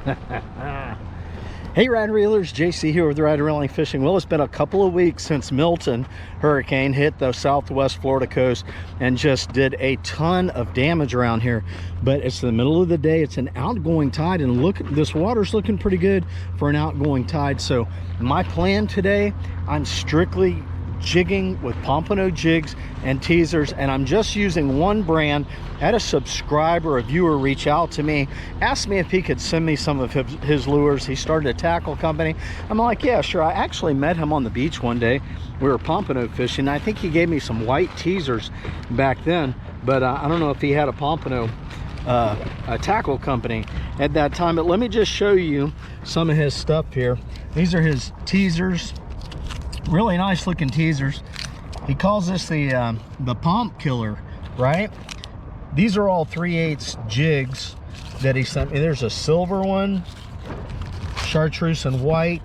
Hey rad reelers, JC here with Radreeling Fishing. Well, it's been a couple of weeks since Milton hurricane hit the southwest Florida coast and just did a ton of damage around here. But it's the middle of the day, it's an outgoing tide, and look, this water's looking pretty good for an outgoing tide. So my plan today, I'm strictly jigging with Pompano Jigs and Teasers, and I'm just using one brand. I had a subscriber, a viewer, reach out to me, asked me if he could send me some of his lures. He started a tackle company. I'm like, yeah, sure. I actually met him on the beach one day. We were pompano fishing. I think he gave me some white Teasers back then, but I don't know if he had a pompano a tackle company at that time. But let me just show you some of his stuff here. These are his Teasers. Really nice looking Teasers. He calls this the pomp killer, right? These are all 3/8 jigs that he sent me. There's a silver one, chartreuse and white.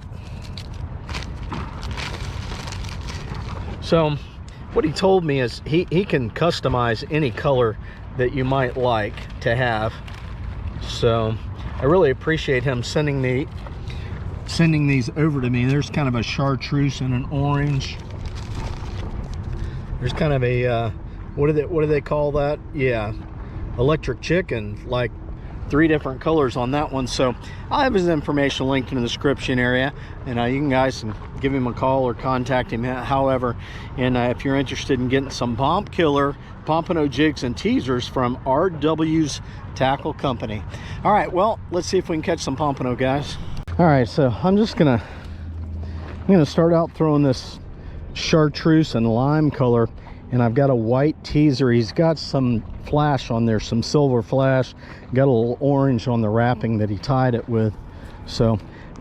So what he told me is he can customize any color that you might like to have. So I really appreciate him sending these over to me. There's kind of a chartreuse and an orange. There's kind of a what do they call that? Yeah, electric chicken, like 3 different colors on that one. So I'll have his information linked in the description area, and you guys can give him a call or contact him however. And if you're interested in getting some pomp killer Pompano Jigs and Teasers from RW's Tackle Company. All right, well, let's see if we can catch some pompano, guys. All right, so I'm gonna start out throwing this chartreuse and lime color, and I've got a white Teaser. He's got some flash on there, some silver flash, got a little orange on the wrapping that he tied it with. So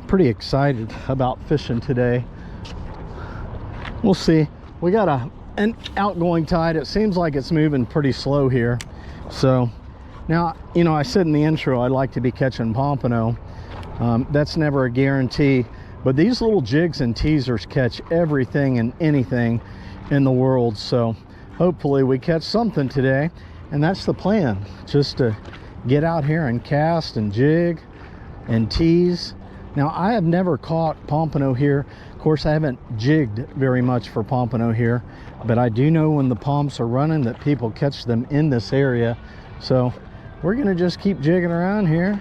pretty excited about fishing today. We'll see. We got an outgoing tide. It seems like it's moving pretty slow here. So now, you know, I said in the intro I'd like to be catching pompano. That's never a guarantee, but these little jigs and Teasers catch everything and anything in the world. So hopefully we catch something today, and that's the plan, just to get out here and cast and jig and tease. Now, I have never caught pompano here. Of course, I haven't jigged very much for pompano here, but I do know when the pomps are running that people catch them in this area. So we're gonna just keep jigging around here.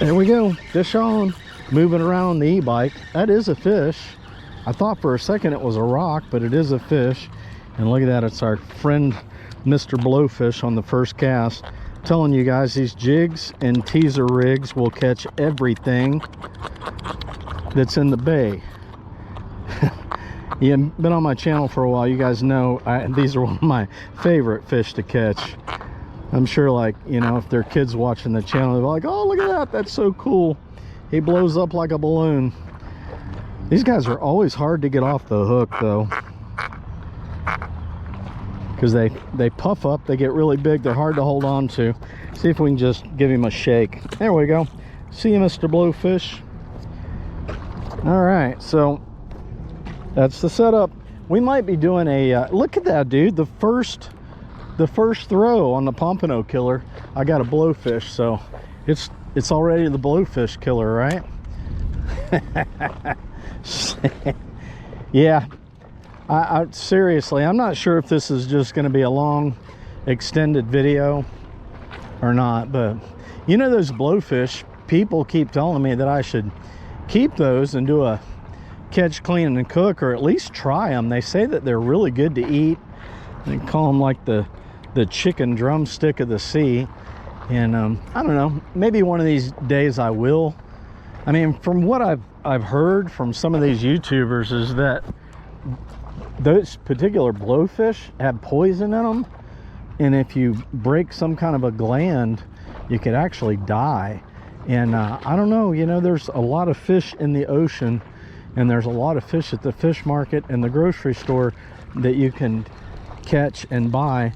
There we go, fish on, moving around the e-bike. That is a fish. I thought for a second it was a rock, but it is a fish. And look at that, it's our friend Mr. Blowfish on the first cast. I'm telling you guys, these jigs and teaser rigs will catch everything that's in the bay. You've been on my channel for a while, you guys know these are one of my favorite fish to catch. I'm sure, like, you know, if their kids watching the channel, they're like, oh, look at that, that's so cool. He blows up like a balloon. These guys are always hard to get off the hook, though, because they puff up, they get really big, they're hard to hold on to. See if we can just give him a shake. There we go. See you, Mr. Blowfish. All right, so that's the setup. We might be doing a look at that, dude. The first throw on the pompano killer, I got a blowfish, so it's already the blowfish killer, right? Yeah, I seriously, I'm not sure if this is just going to be a long extended video or not, but you know, those blowfish, people keep telling me that I should keep those and do a catch, clean, and cook, or at least try them. They say that they're really good to eat. They call them like the chicken drumstick of the sea. And I don't know, maybe one of these days I will. I mean, from what I've heard from some of these YouTubers is that those particular blowfish have poison in them, and if you break some kind of a gland, you could actually die. And I don't know, you know, there's a lot of fish in the ocean, and there's a lot of fish at the fish market and the grocery store that you can catch and buy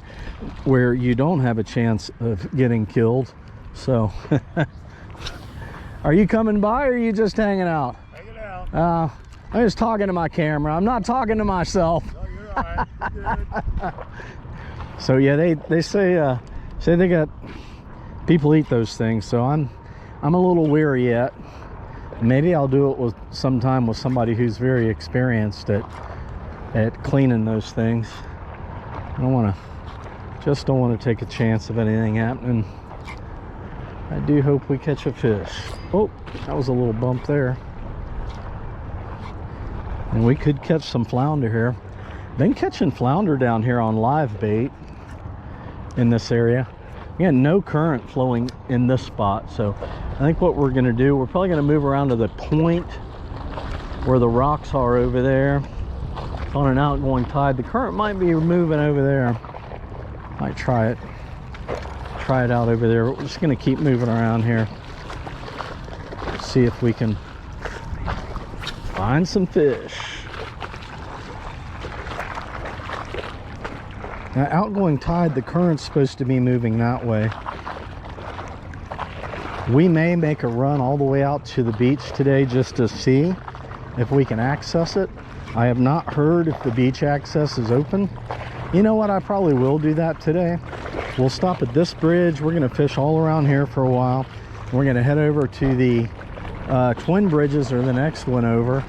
where you don't have a chance of getting killed. So are you coming by, or are you just hanging out? Hanging out. I'm just talking to my camera. I'm not talking to myself. No, you're all right. You're good. So yeah, they say they got people eat those things, so I'm I'm a little weary yet. Maybe I'll do it with sometime with somebody who's very experienced at cleaning those things. I don't want to, just don't want to take a chance of anything happening. I do hope we catch a fish. Oh, that was a little bump there. And we could catch some flounder here. Been catching flounder down here on live bait in this area. Again, no current flowing in this spot, so I think what we're gonna do, we're probably gonna move around to the point where the rocks are over there. It's on an outgoing tide. The current might be moving over there. Might try it out over there. We're just gonna keep moving around here. See if we can find some fish. Now, outgoing tide, the current's supposed to be moving that way. We may make a run all the way out to the beach today just to see if we can access it. I have not heard if the beach access is open. You know what? I probably will do that today. We'll stop at this bridge. We're going to fish all around here for a while. We're going to head over to the Twin Bridges, or the next one over.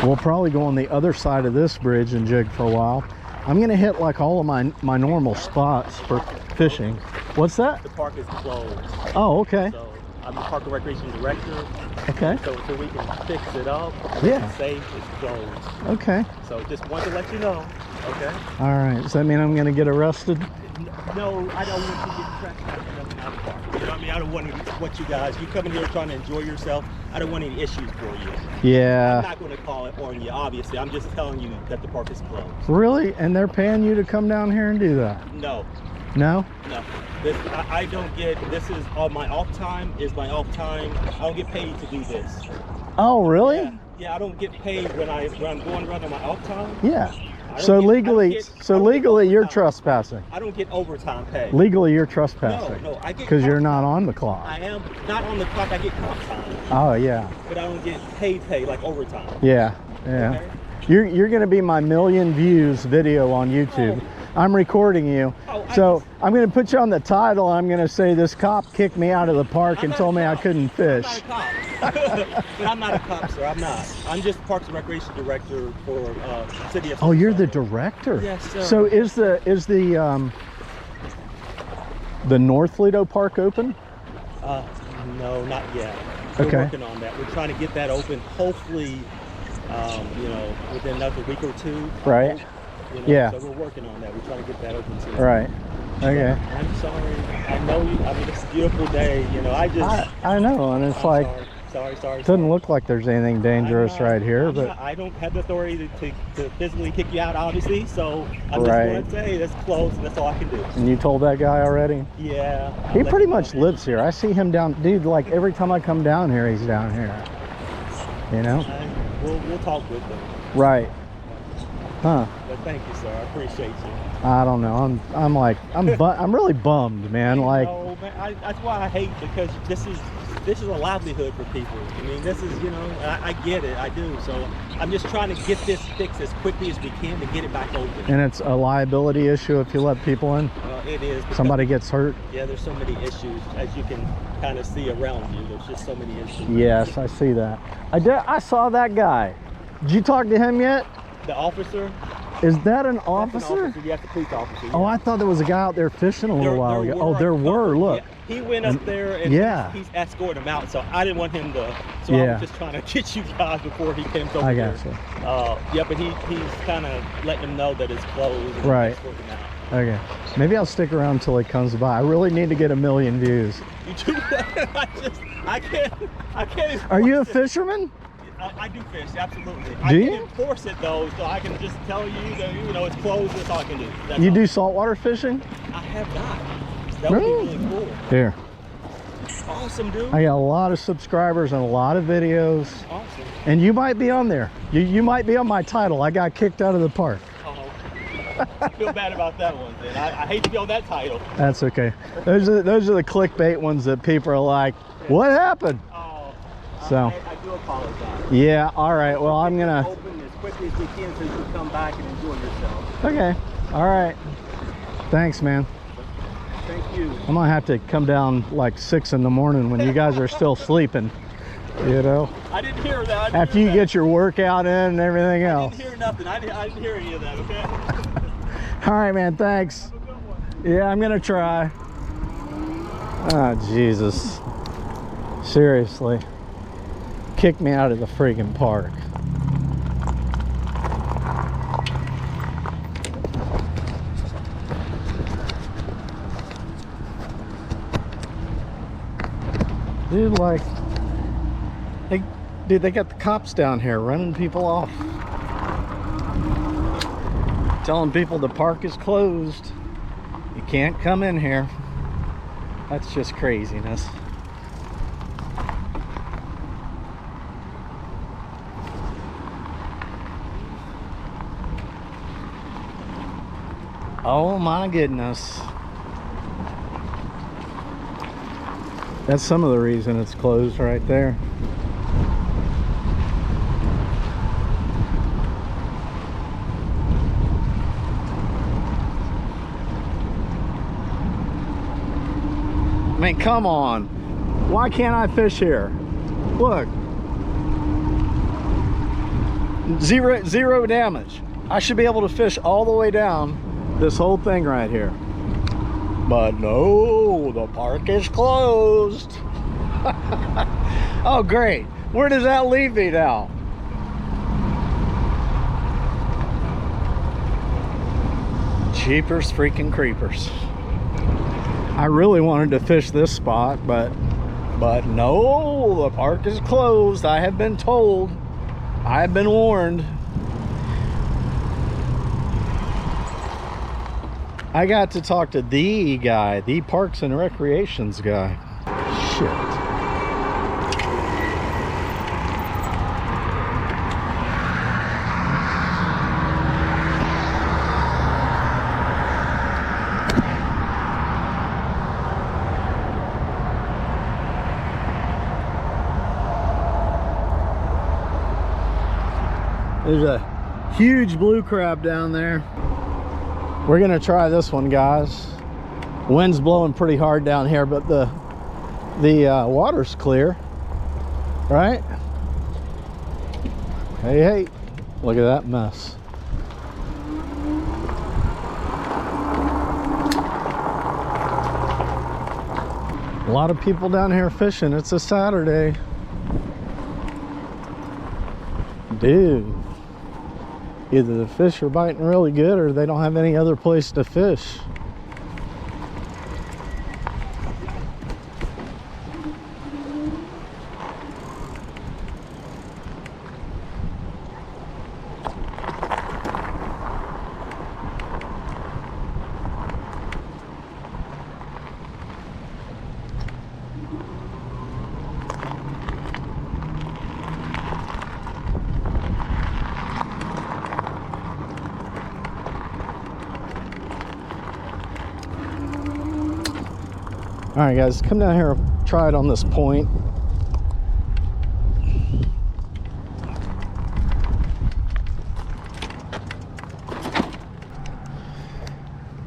We'll probably go on the other side of this bridge and jig for a while. I'm going to hit like all of my normal spots for fishing. What's that? The park is closed. Oh, okay. So I'm the park and recreation director. Okay. So until we can fix it up, Yeah. it's safe, it's closed. Okay. So just wanted to let you know. Okay. All right. Does that mean I'm going to get arrested? No, I don't want you to get trespassed out of the park. You know what I mean? I don't want you guys. You coming here trying to enjoy yourself. I don't want any issues for you. Yeah. I'm not going to call it on you. Obviously, I'm just telling you that the park is closed. Really? And they're paying you to come down here and do that? No. No? No. I don't get. This is all my off time. Is my off time. I don't get paid to do this. Oh, really? Yeah, I don't get paid when I'm going around on my off time. Yeah. So legally, you're overtime. Trespassing. I don't get overtime pay. Legally, you're trespassing. No, I get because you're comp not time. on the clock. I am not on the clock. I get comp time. Oh yeah. But I don't get pay like overtime. Yeah, yeah. Okay? You're going to be my 1,000,000 views video on YouTube. I'm recording you. So I'm going to put you on the title. I'm going to say this cop kicked me out of the park and told me I couldn't fish. I'm not a cop. But I'm not a cop, sir. I'm not. I'm just Parks and Recreation Director for City of Sarasota. Oh, you're the director? Yes, sir. So is the North Lido Park open? No, not yet. We're working on that. We're trying to get that open. Hopefully, you know, within another week or two. Right. You know, Yeah. So we're working on that. We're trying to get that open too. Right. Okay. I'm sorry. I know you. I mean, it's a beautiful day. You know, I know, and it's like sorry. Doesn't look like there's anything dangerous right here, but I don't have the authority to physically kick you out, obviously. So I'm just Right. going to say that's close, and that's all I can do. And you told that guy already? Yeah. He pretty much lives here. I see him down, dude. Like every time I come down here, he's down here. You know? We'll talk with them. Right. Huh. But thank you, sir. I appreciate you. I don't know. I'm really bummed, man. Like, no, man, that's why I hate, because this is a livelihood for people. I mean, this is, you know, I get it. I do. So I'm just trying to get this fixed as quickly as we can to get it back open. and it's a liability issue if you let people in. It is. Somebody gets hurt. Yeah, there's so many issues, as you can kind of see around you. There's just so many issues. Yes, I see that. I saw that guy. Did you talk to him yet? The officer? Is that an That's officer? an officer. Yeah, the police officer. Yeah. Oh, I thought there was a guy out there fishing a little while ago. Oh, there were. Look. Yeah. He went up there and he's escorting him out, so I didn't want him to. So I was just trying to get you guys before he came over. I here. got you. Yeah, but he's kind of letting them know that it's closed. And Right. escorting him out. Okay. Maybe I'll stick around until he comes by. I really need to get 1,000,000 views. You do? I can't. Are you a fisherman? I do fish, absolutely. Do I you? can't enforce it though, so I can just tell you that, you know, it's closed. That's all I can do. That's You all. do saltwater fishing? I have not. That would be really cool. Here. Awesome, dude. I got a lot of subscribers and a lot of videos. Awesome. And you might be on there. You might be on my title. I got kicked out of the park. I feel bad about that one, then. I hate to be on that title. That's okay. Those are the clickbait ones that people are like, what happened? Oh, So. I do apologize. Yeah, all right. Well, I'm going to... Open as quickly as we can so you can come back and enjoy yourself. Okay. All right. Thanks, man. Thank you. I'm gonna have to come down like 6 in the morning when you guys are still sleeping, you know? I didn't hear that. After you get your workout in and everything else. I didn't hear nothing. I didn't hear any of that, okay? All right, man, thanks. Have a good one. Yeah, I'm gonna try. Oh, Jesus. Seriously. Kick me out of the freaking park. Dude, like, they got the cops down here running people off. Telling people the park is closed. You can't come in here. That's just craziness. Oh my goodness. That's some of the reason it's closed right there. I mean, come on. Why can't I fish here? Look. Zero damage. I should be able to fish all the way down this whole thing right here. But no, the park is closed. Oh, great. Where does that leave me now? Jeepers freaking creepers. I really wanted to fish this spot, but no, the park is closed. I have been told. I have been warned. I got to talk to the guy, the Parks and Recreations guy. Shit. There's a huge blue crab down there. We're gonna try this one, guys. Wind's blowing pretty hard down here, but the water's clear, right? Hey, hey, look at that mess. A lot of people down here fishing. It's a Saturday. Dude. Either the fish are biting really good or they don't have any other place to fish. All right, guys, come down here and try it on this point.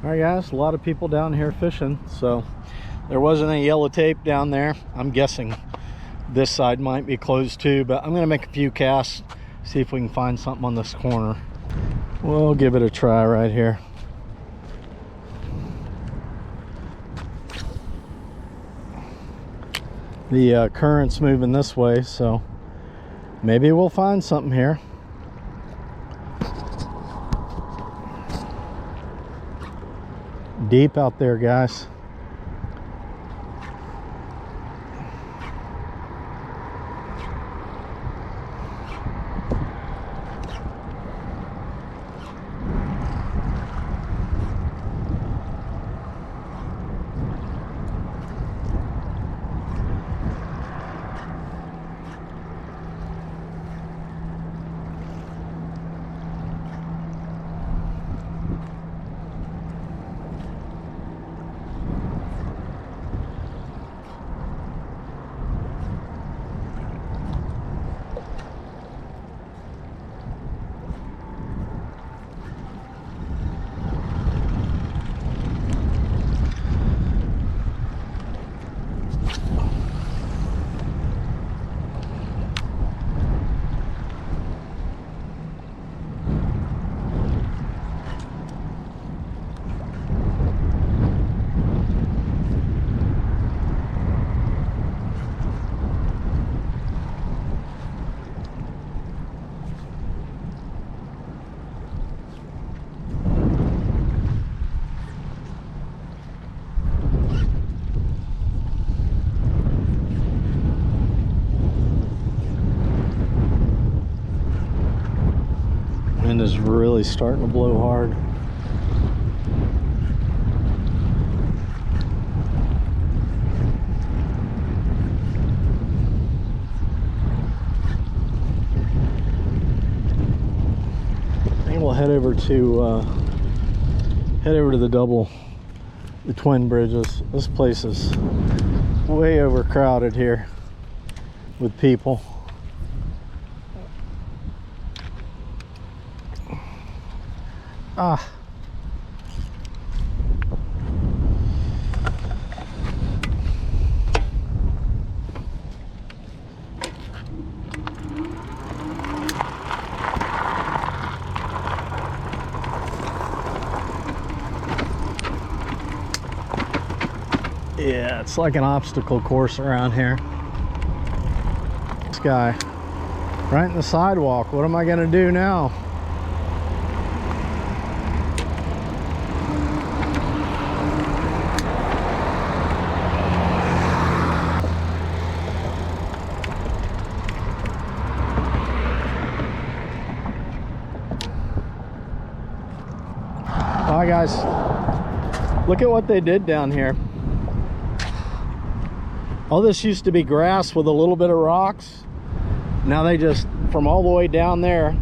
All right, guys, a lot of people down here fishing, so there wasn't any yellow tape down there. I'm guessing this side might be closed too, but I'm gonna make a few casts, see if we can find something on this corner. We'll give it a try right here. The current's moving this way, so maybe we'll find something here. Deep out there, guys. wind is really starting to blow hard. I think we'll head over to the twin bridges. This place is way overcrowded here with people. Yeah, it's like an obstacle course around here. This guy right in the sidewalk. What am I gonna do now? Alright guys, look at what they did down here. All this used to be grass with a little bit of rocks. Now they just, from all the way down there,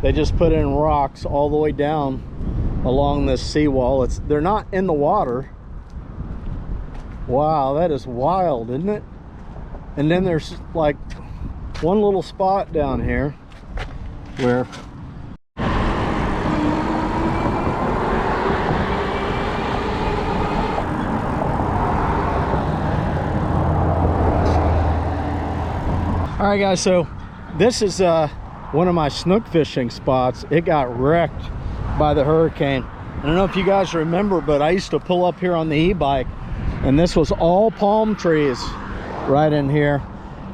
they just put in rocks all the way down along this seawall. They're not in the water. Wow, that is wild, isn't it? And then there's like one little spot down here where all right guys, so this is one of my snook fishing spots. It got wrecked by the hurricane. I don't know if you guys remember, but I used to pull up here on the e-bike and this was all palm trees right in here,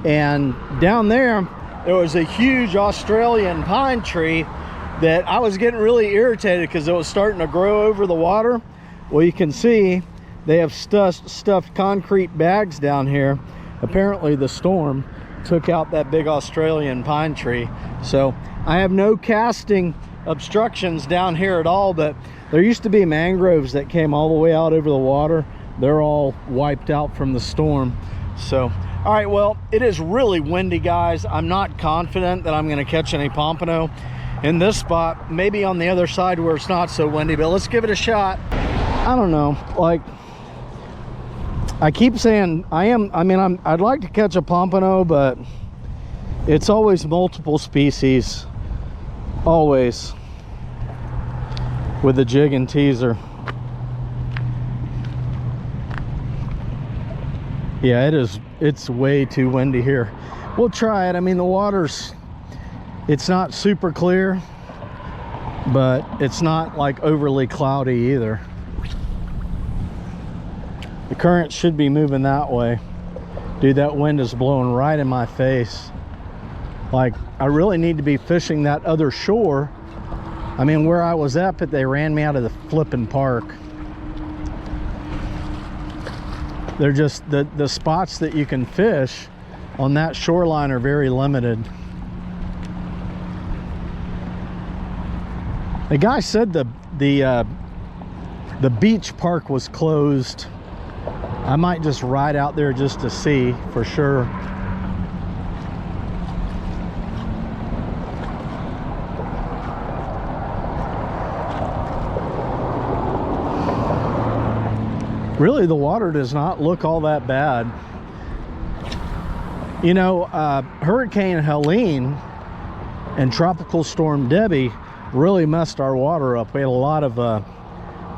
and down there was a huge Australian pine tree that I was getting really irritated because it was starting to grow over the water. Well, you can see they have stuffed concrete bags down here. Apparently the storm took out that big Australian pine tree, so I have no casting obstructions down here at all. But there used to be mangroves that came all the way out over the water. They're all wiped out from the storm. So all right, well, it is really windy guys. I'm not confident that I'm going to catch any pompano in this spot. Maybe on the other side where it's not so windy, but let's give it a shot. I don't know, like I keep saying I'd like to catch a pompano, but it's always multiple species, always, with the jig and teaser. Yeah, it's way too windy here. We'll try it. I mean, the water's, it's not super clear, but it's not like overly cloudy either. The current should be moving that way. Dude, that wind is blowing right in my face. Like, I really need to be fishing that other shore. I mean, where I was at, but they ran me out of the flipping park. They're just, the spots that you can fish on that shoreline are very limited. The guy said the beach park was closed. I might just ride out there just to see for sure. Really, the water does not look all that bad. You know, Hurricane Helene and Tropical Storm Debbie really messed our water up. We had a lot of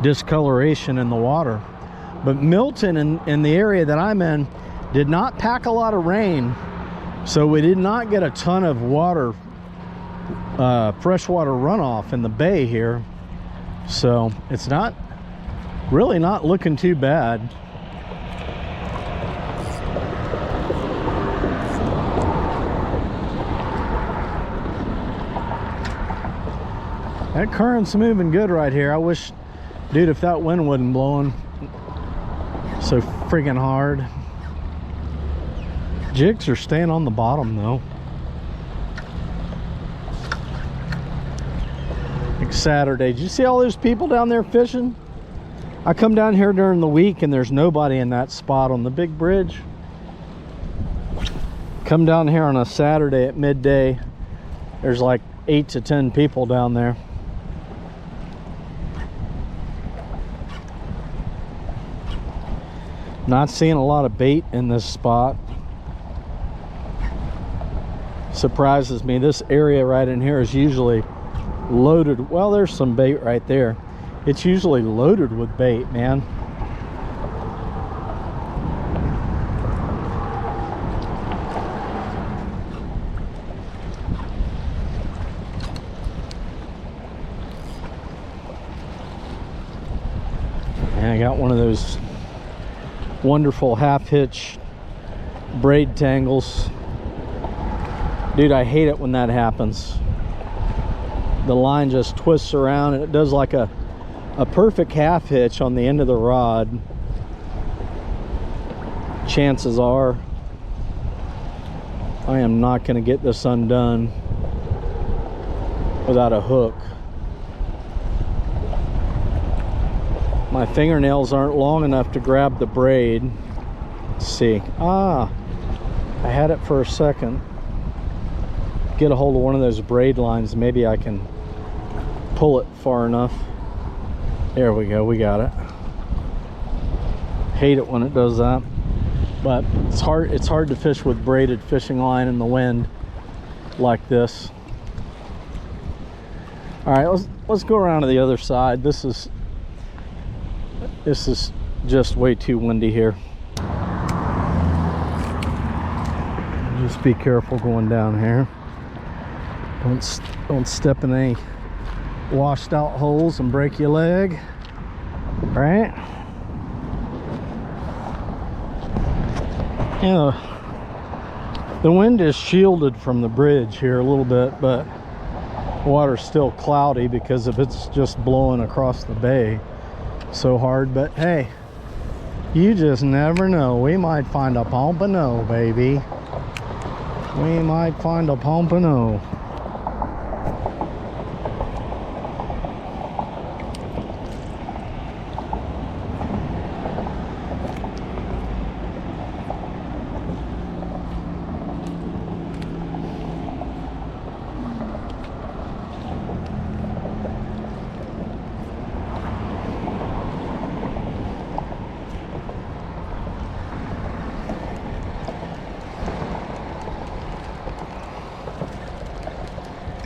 discoloration in the water. But Milton in the area that I'm in did not pack a lot of rain, so we did not get a ton of water, freshwater runoff in the bay here. So it's not really not looking too bad. That current's moving good right here. I wish, dude, if that wind wasn't blowing so friggin' hard. Jigs are staying on the bottom though. Saturday. Did you see all those people down there fishing? I come down here during the week and there's nobody in that spot on the big bridge. Come down here on a Saturday at midday, there's like 8 to 10 people down there. Not seeing a lot of bait in this spot. Surprises me. This area right in here is usually loaded. Well, there's some bait right there. It's usually loaded with bait, man. And I got one of those wonderful half hitch braid tangles. Dude, I hate it when that happens. The line just twists around and it does like a perfect half hitch on the end of the rod. Chances are I am not going to get this undone without a hook. My fingernails aren't long enough to grab the braid. Let's see. I had it for a second. Get a hold of one of those braid lines. Maybe I can pull it far enough. There we go, we got it. Hate it when it does that, but it's hard to fish with braided fishing line in the wind like this. All right, let's go around to the other side. This is just way too windy here. Just be careful going down here. Don't step in any washed out holes and break your leg, right? You know, the wind is shielded from the bridge here a little bit, but the water's still cloudy because of it's just blowing across the bay so hard. But hey, you just never know. We might find a pompano, baby. We might find a pompano.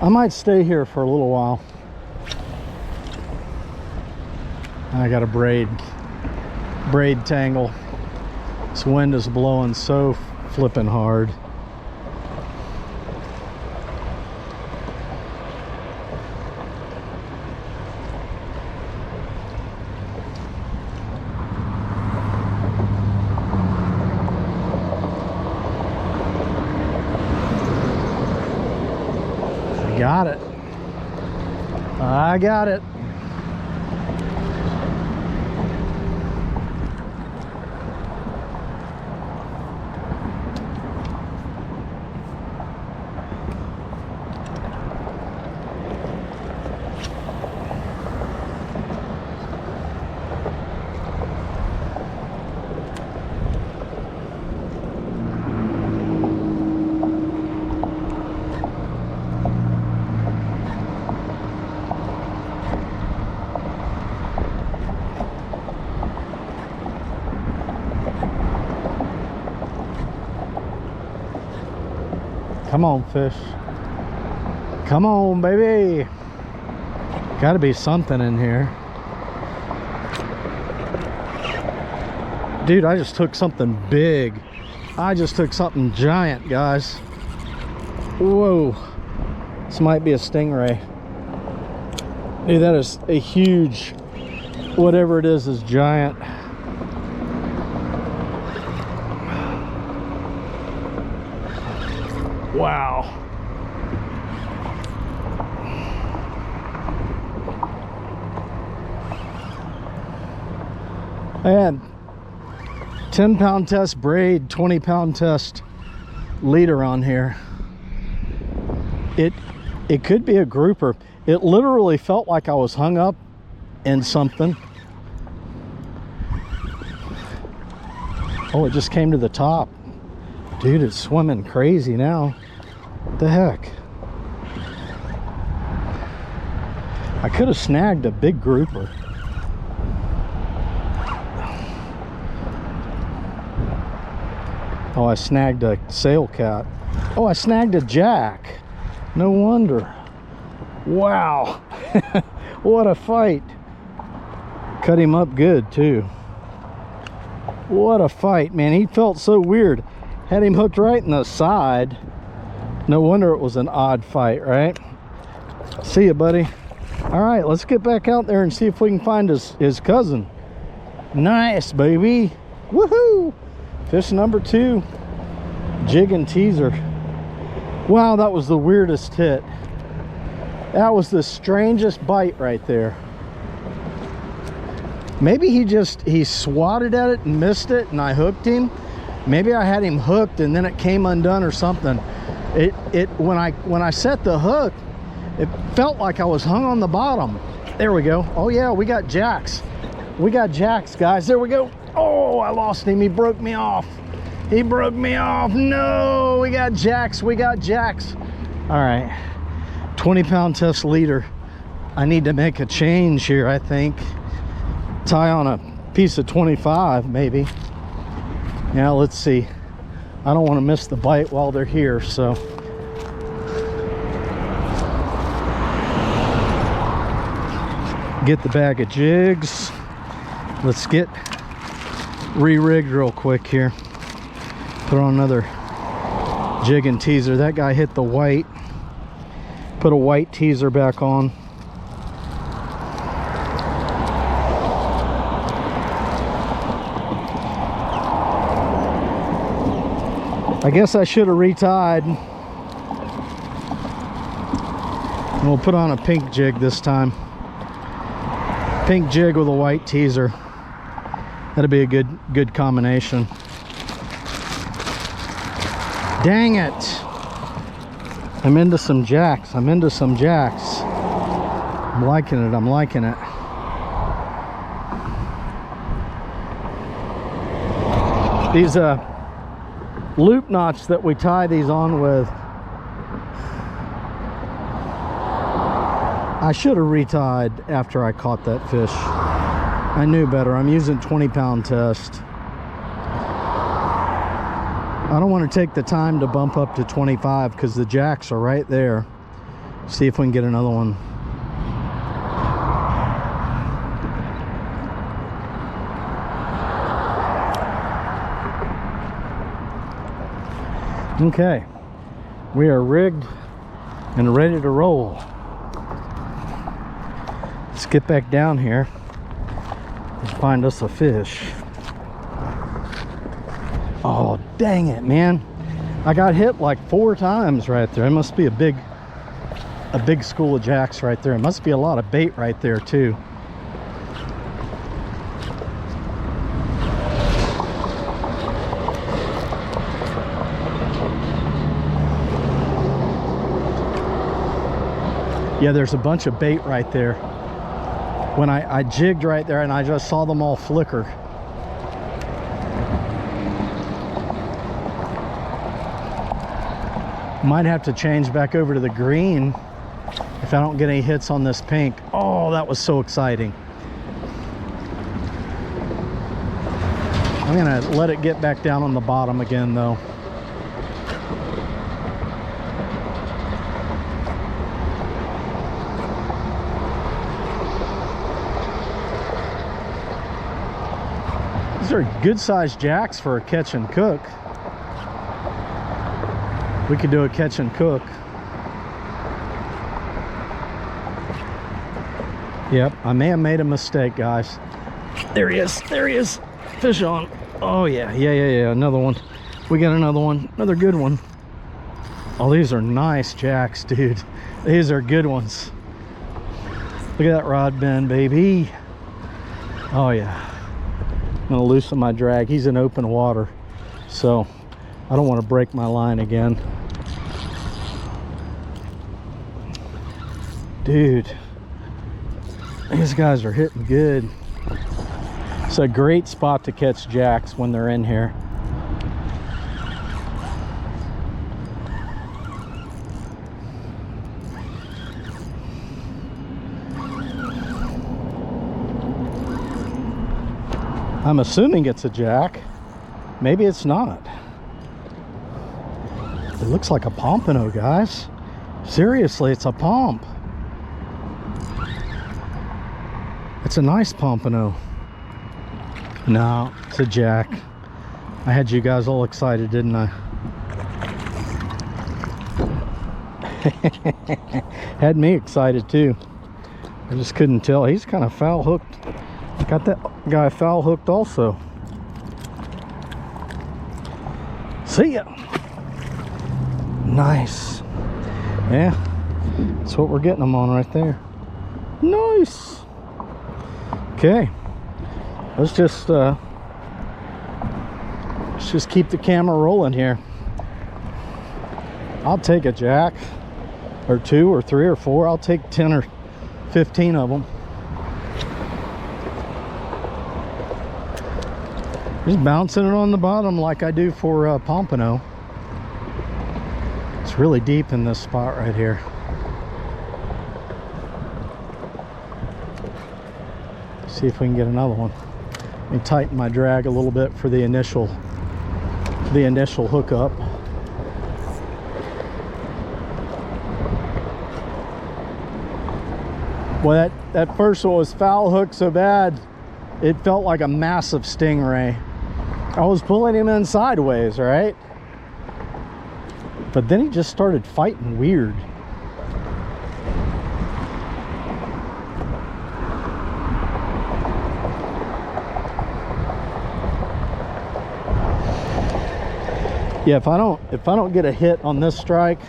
I might stay here for a little while. I got a braid tangle. This wind is blowing so flipping hard. Got it. I got it. Come on, fish. Come on, baby. Got to be something in here. Dude, I just took something big. I just took something giant, guys. Whoa. This might be a stingray. Dude, that is a huge, whatever it is giant. Wow. I had 10-pound test braid, 20-pound test leader on here. It could be a grouper. It literally felt like I was hung up in something. Oh, it just came to the top. Dude, it's swimming crazy now. What the heck? I could have snagged a big grouper. Oh, I snagged a sail cat. Oh, I snagged a jack. No wonder. Wow. What a fight. Cut him up good too. What a fight, man. He felt so weird. Had him hooked right in the side. No wonder it was an odd fight, right? See ya, buddy. All right, let's get back out there and see if we can find his cousin. Nice, baby. Woohoo! Fish number 2. Jig and teaser. Wow, that was the weirdest hit. That was the strangest bite right there. Maybe he swatted at it and missed it and I hooked him. Maybe I had him hooked and then it came undone or something. When I set the hook, it felt like I was hung on the bottom. There we go. Oh yeah, we got jacks. We got jacks, guys. There we go. Oh, I lost him. He broke me off. He broke me off. No, we got jacks. We got jacks. All right, 20-pound test leader. I need to make a change here, I think. Tie on a piece of 25, maybe. Yeah, let's see. I don't want to miss the bite while they're here, so. Get the bag of jigs. Let's get re-rigged real quick here. Put on another jig and teaser. That guy hit the white. Put a white teaser back on. I guess I should have retied. And we'll put on a pink jig this time. Pink jig with a white teaser. That'd be a good combination. Dang it. I'm into some jacks. I'm into some jacks. I'm liking it. I'm liking it. These loop knots that we tie these on with, I should have retied after I caught that fish. I knew better. I'm using 20-pound test. I don't want to take the time to bump up to 25 because the jacks are right there. See if we can get another one. Okay, we are rigged and ready to roll. Let's get back down here and find us a fish. Oh, dang it, man. I got hit like 4 times right there. It must be a big school of jacks right there. It must be a lot of bait right there too. Yeah, there's a bunch of bait right there. When I jigged right there and I just saw them all flicker. Might have to change back over to the green if I don't get any hits on this pink. Oh, that was so exciting. I'm gonna let it get back down on the bottom again though. These are good sized jacks for a catch and cook. We could do a catch and cook. Yep, I may have made a mistake, guys. There he is, there he is. Fish on. Oh yeah, another one. We got another one, another good one. Oh, these are nice jacks, dude. These are good ones. Look at that rod bend, baby. Oh yeah. I'm gonna loosen my drag. He's in open water, so I don't want to break my line again. Dude, these guys are hitting good. It's a great spot to catch jacks when they're in here. I'm assuming it's a jack. Maybe it's not. It looks like a pompano, guys. Seriously, it's a pomp. It's a nice pompano. No, it's a jack. I had you guys all excited, didn't I? Had me excited too. I just couldn't tell. He's kind of foul hooked. Got that guy foul hooked also. See ya. Nice. Yeah, that's what we're getting them on right there. Nice. Okay, let's just keep the camera rolling here. I'll take a jack or 2 or 3 or 4. I'll take 10 or 15 of them. Just bouncing it on the bottom like I do for pompano. It's really deep in this spot right here. See if we can get another one. Let me tighten my drag a little bit for the initial hookup. Well, that first one was foul hooked so bad it felt like a massive stingray. I was pulling him in sideways, right? But then he just started fighting weird. Yeah, if I don't get a hit on this strike,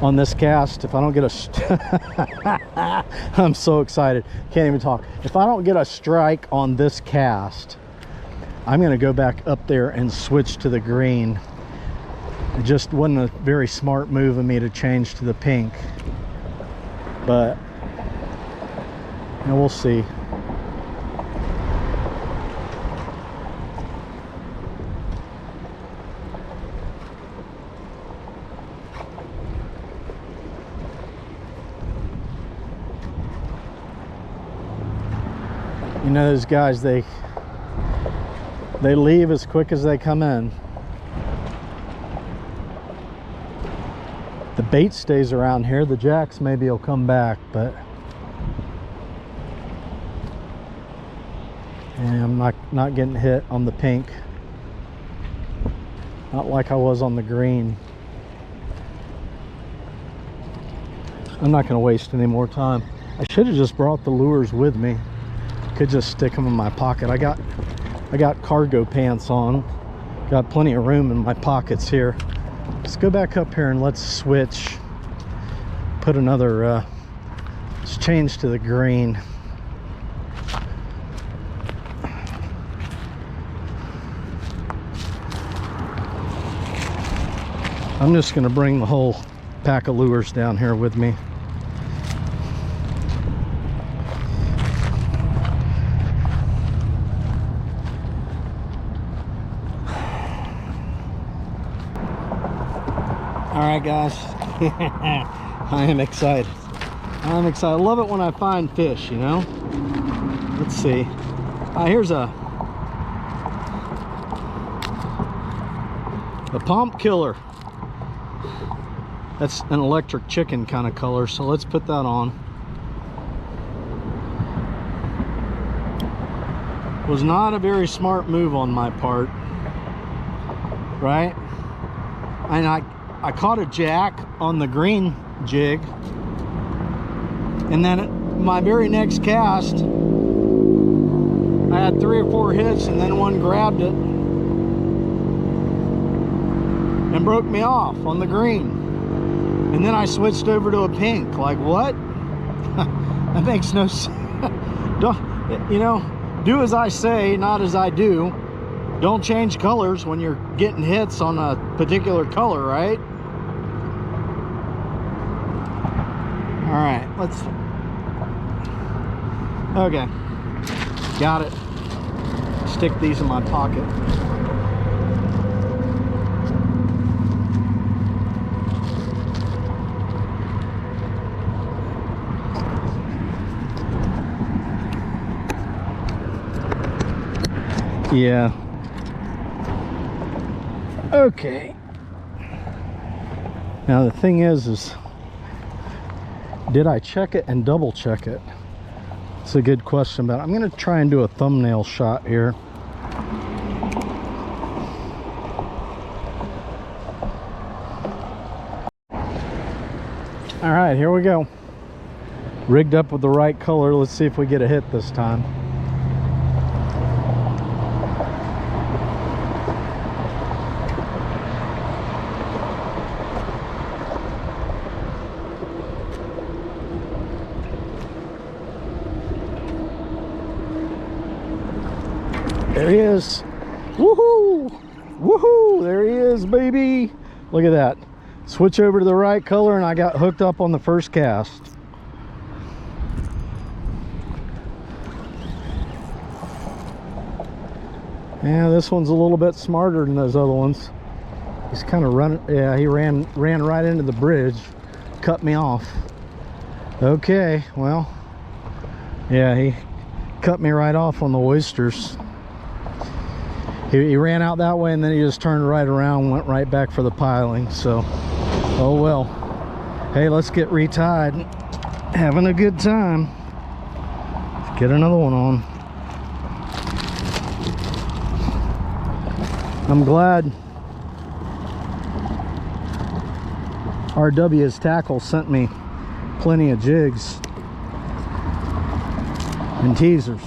on this cast, if I don't get a I'm so excited, can't even talk. If I don't get a strike on this cast, I'm gonna go back up there and switch to the green. It just wasn't a very smart move of me to change to the pink, but you know, we'll see. You know, those guys, they leave as quick as they come in. The bait stays around here. The jacks maybe will come back, but yeah, I'm not getting hit on the pink. Not like I was on the green. I'm not going to waste any more time. I should have just brought the lures with me. Could just stick them in my pocket. I got cargo pants on. Got plenty of room in my pockets here. Let's go back up here and let's switch. Put another, let's change to the green. I'm just gonna bring the whole pack of lures down here with me. All right, guys. I am excited. I'm excited. I love it when I find fish, you know. Let's see. Here's a pomp killer. That's an electric chicken kind of color, so let's put that on. Was not a very smart move on my part, right? And I caught a jack on the green jig, and then my very next cast I had 3 or 4 hits, and then one grabbed it and broke me off on the green, and then I switched over to a pink. Like, what? That makes no sense. Don't, you know, do as I say, not as I do. Don't change colors when you're getting hits on a particular color, right? All right, let's. Okay, got it. Stick these in my pocket. Yeah. Okay. Now the thing is did I check it and double check it? It's a good question, but I'm gonna try and do a thumbnail shot here. All right, here we go. Rigged up with the right color. Let's see if we get a hit this time. There he is. Woohoo! Woohoo! There he is, baby. Look at that. Switch over to the right color and I got hooked up on the first cast. Yeah, this one's a little bit smarter than those other ones. He's kind of running. Yeah, he ran right into the bridge, cut me off. Okay, well, yeah, he cut me right off on the oysters. He ran out that way and then he just turned right around and went right back for the piling. So, oh well. Hey, let's get retied. Having a good time. Let's get another one on. I'm glad RW's Tackle sent me plenty of jigs and teasers.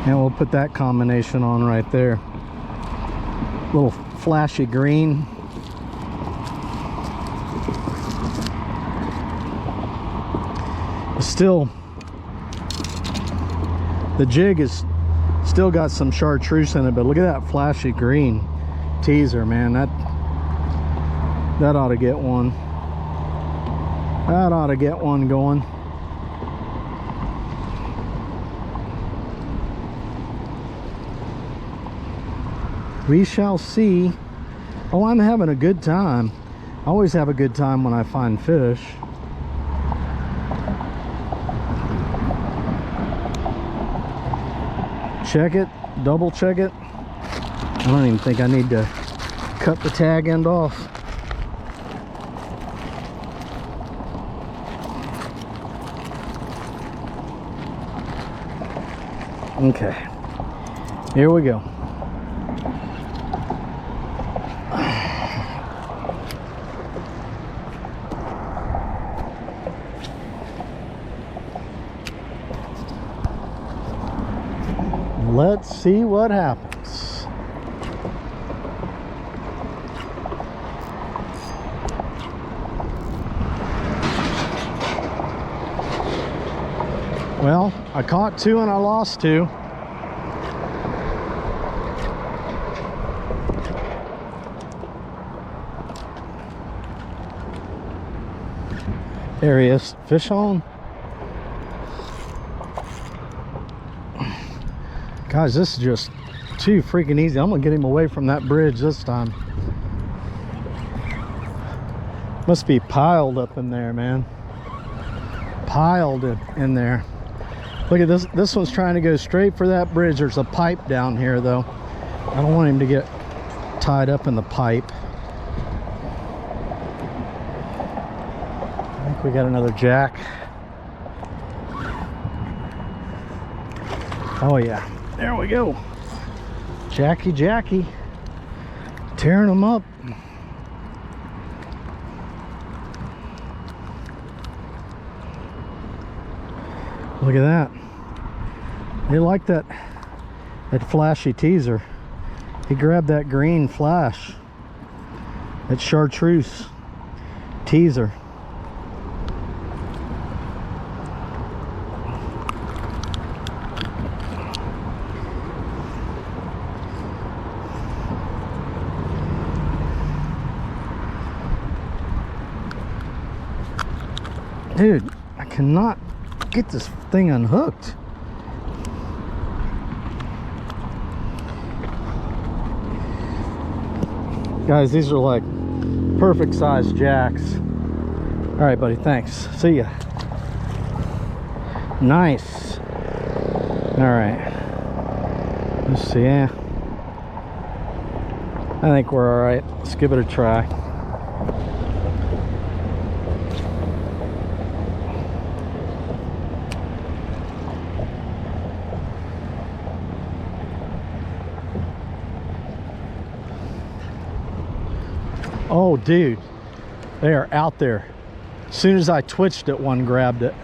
And we'll put that combination on right there. Little flashy green. Still, the jig is still got some chartreuse in it, but look at that flashy green teaser, man. That ought to get one. That ought to get one going. We shall see. Oh, I'm having a good time. I always have a good time when I find fish. Check it, double check it. I don't even think I need to cut the tag end off. Okay, here we go. Let's see what happens. Well, I caught two and I lost two. There he is. Fish on. Guys, this is just too freaking easy. I'm gonna get him away from that bridge this time. Must be piled up in there, man. Piled in there. Look at this. This one's trying to go straight for that bridge. There's a pipe down here, though. I don't want him to get tied up in the pipe. I think we got another jack. Oh, yeah. There we go. Jackie. Tearing them up. Look at that. They like that flashy teaser. He grabbed that green flash. That chartreuse teaser. Dude, I cannot get this thing unhooked. Guys, these are like perfect size jacks. All right, buddy, thanks. See ya. Nice. All right. Let's see. Yeah. I think we're all right. Let's give it a try. Oh, dude, they are out there. As soon as I twitched it, one grabbed it.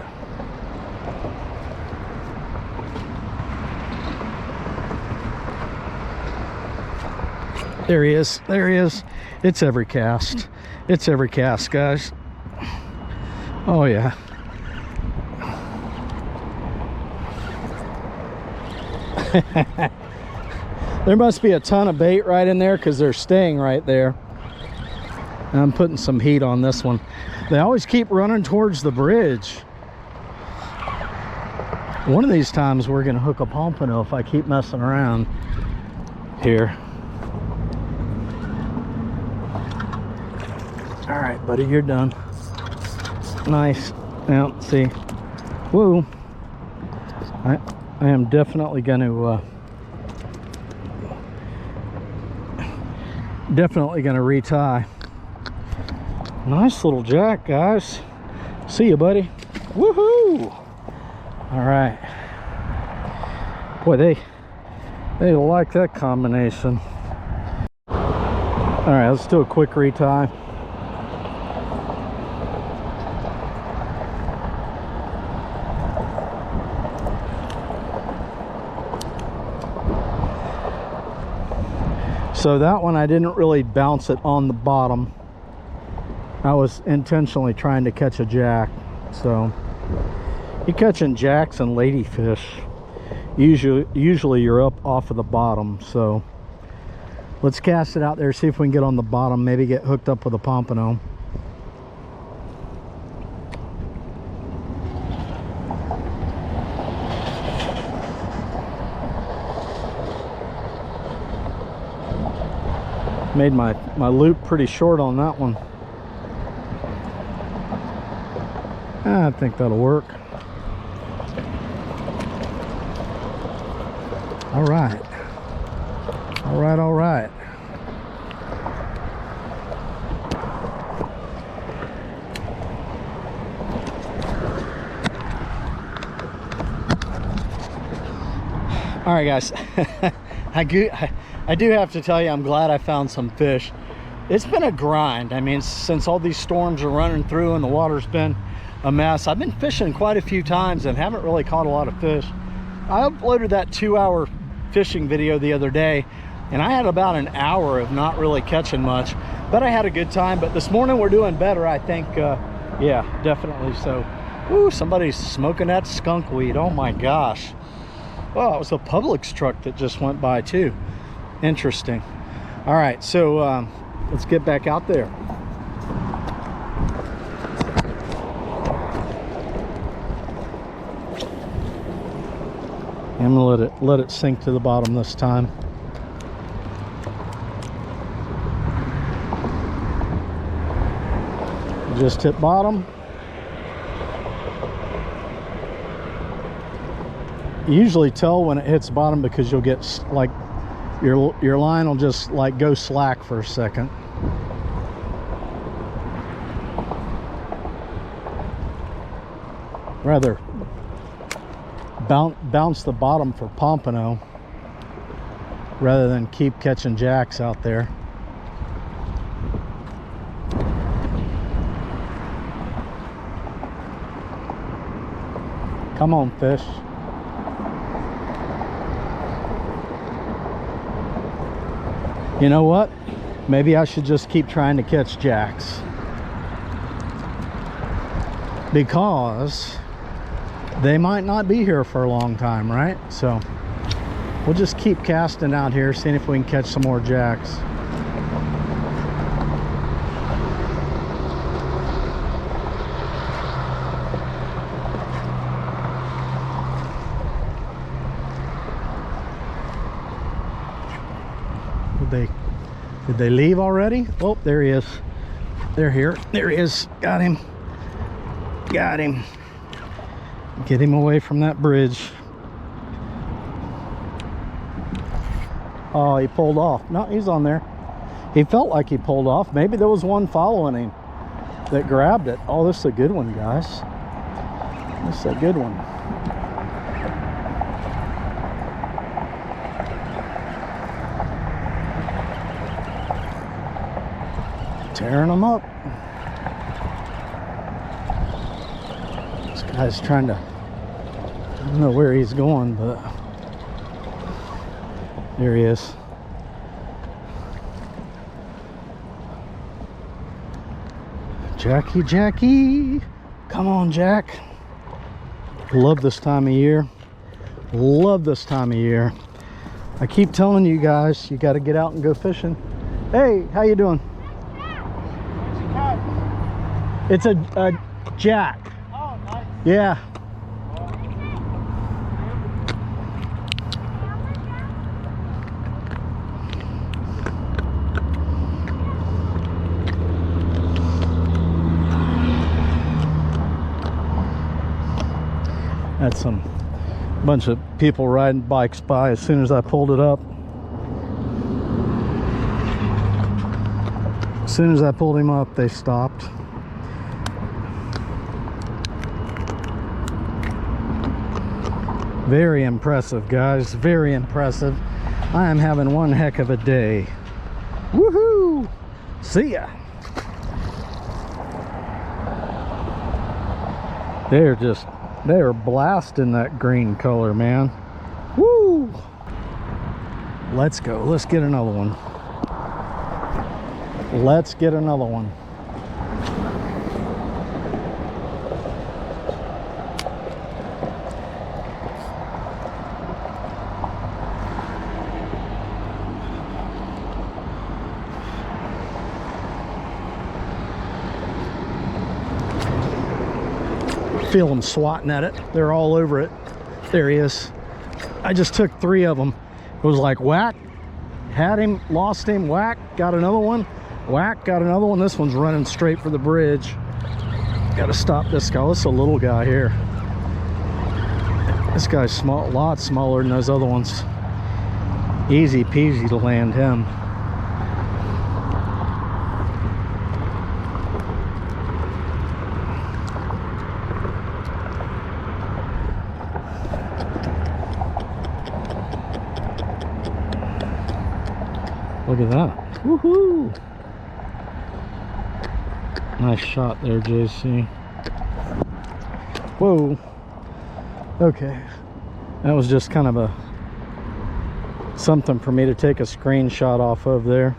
There he is. There he is. It's every cast. It's every cast, guys. Oh, yeah. There must be a ton of bait right in there because they're staying right there. And I'm putting some heat on this one. They always keep running towards the bridge. One of these times we're going to hook a pompano if I keep messing around here. All right, buddy, you're done. Nice. Now, see. Whoa. I am definitely going to retie. Nice little jack, guys. See you, buddy. Woohoo! All right. Boy, they like that combination. All right, let's do a quick retie. So that one, I didn't really bounce it on the bottom. I was intentionally trying to catch a jack. So you're catching jacks and ladyfish. Usually you're up off of the bottom. So let's cast it out there, see if we can get on the bottom, maybe get hooked up with a pompano. Made my loop pretty short on that one. I think that'll work. All right. All right, all right. All right, guys. I do have to tell you, I'm glad I found some fish. It's been a grind. I mean, since all these storms are running through and the water's been a mess. I've been fishing quite a few times and haven't really caught a lot of fish. I uploaded that 2-hour fishing video the other day, and I had about an hour of not really catching much, but I had a good time. But this morning we're doing better, I think. Yeah, definitely. So, ooh, somebody's smoking that skunk weed. Oh my gosh. Well, it was a Publix truck that just went by too. Interesting. All right, so let's get back out there. I'm gonna let it sink to the bottom this time. Just hit bottom. You usually tell when it hits bottom because you'll get like your line will just like go slack for a second. Rather bounce the bottom for pompano rather than keep catching jacks out there. Come on, fish. You know what? Maybe I should just keep trying to catch jacks, because they might not be here for a long time, right? So we'll just keep casting out here, seeing if we can catch some more jacks. Did they leave already? Oh, there he is. They're here. There he is. Got him. Got him. Get him away from that bridge. Oh, he pulled off. No, he's on there. He felt like he pulled off. Maybe there was one following him that grabbed it. Oh, this is a good one, guys. This is a good one. Tearing them up. This guy's trying to, I don't know where he's going, but there he is. Jackie, come on, Jack. Love this time of year. Love this time of year. I keep telling you guys, you got to get out and go fishing. Hey, how you doing? It's a jack. Oh, nice. Yeah. Had some bunch of people riding bikes by as soon as I pulled it up. As soon as I pulled him up, they stopped. Very impressive, guys. Very impressive. I am having one heck of a day. Woohoo! See ya. They're blasting that green color, man. Woo! Let's go. Let's get another one. Let's get another one. Feel them swatting at it. They're all over it. There he is. I just took 3 of them. It was like whack, had him, lost him, whack, got another one, whack, got another one. This one's running straight for the bridge. Got to stop this guy. This is a little guy here. This guy's small, a lot smaller than those other ones. Easy peasy to land him. Look at that. Woohoo! Nice shot there, JC. Whoa. Okay. That was just kind of something for me to take a screenshot off of there.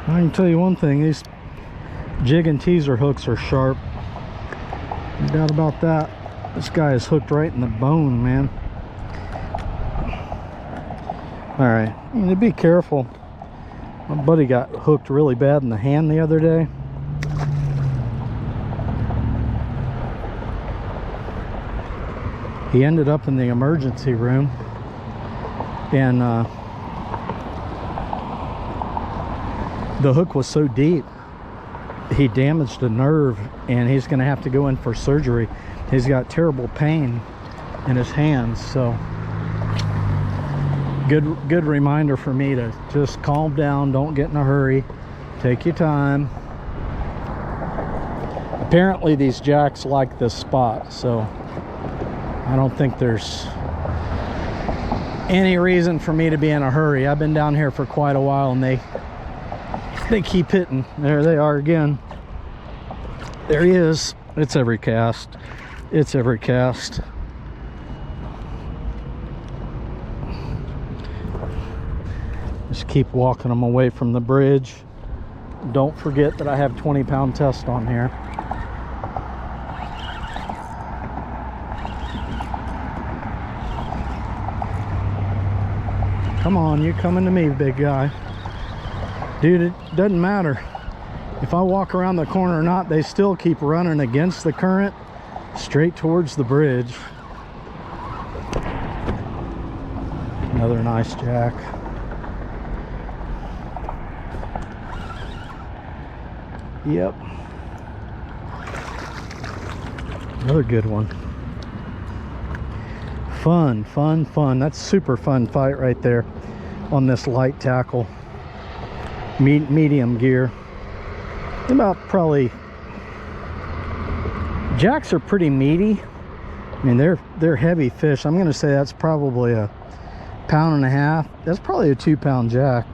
I can tell you one thing, these jig and teaser hooks are sharp. No doubt about that. This guy is hooked right in the bone, man. Alright, you need to be careful. My buddy got hooked really bad in the hand the other day. He ended up in the emergency room, and the hook was so deep he damaged a nerve, and he's going to have to go in for surgery. He's got terrible pain in his hands, so good reminder for me to just calm down, don't get in a hurry, take your time. Apparently these jacks like this spot, so I don't think there's any reason for me to be in a hurry. I've been down here for quite a while, and they keep hitting. There they are again. There he is. It's every cast. It's every cast. Just keep walking them away from the bridge. Don't forget that I have 20-pound test on here. Come on, you're coming to me, big guy. Dude, it doesn't matter if I walk around the corner or not, they still keep running against the current straight towards the bridge. Another nice jack. Yep. Another good one. Fun, fun, fun. That's super fun fight right there on this light tackle. Medium gear. About probably, jacks are pretty meaty. I mean, they're heavy fish. I'm gonna say that's probably a 1.5 pounds. That's probably a 2-pound jack.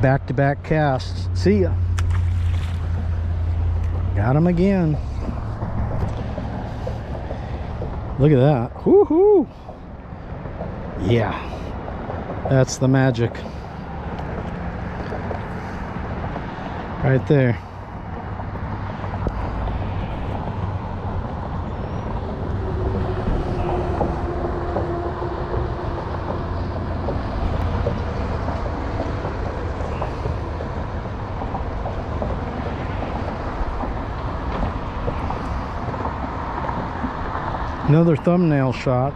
Back-to-back casts. See ya. Got him again. Look at that. Woohoo! Yeah, that's the magic right there. Another thumbnail shot.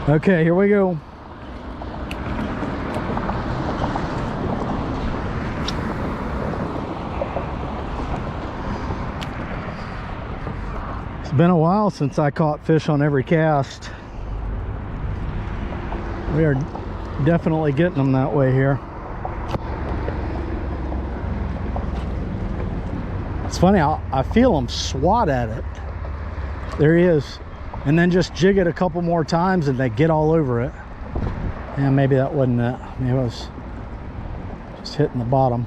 Okay, here we go. It's been a while since I caught fish on every cast. We are definitely getting them that way here. It's funny, I feel them swat at it. There he is. And then just jig it a couple more times and they get all over it. And maybe that wasn't it. Maybe it was just hitting the bottom.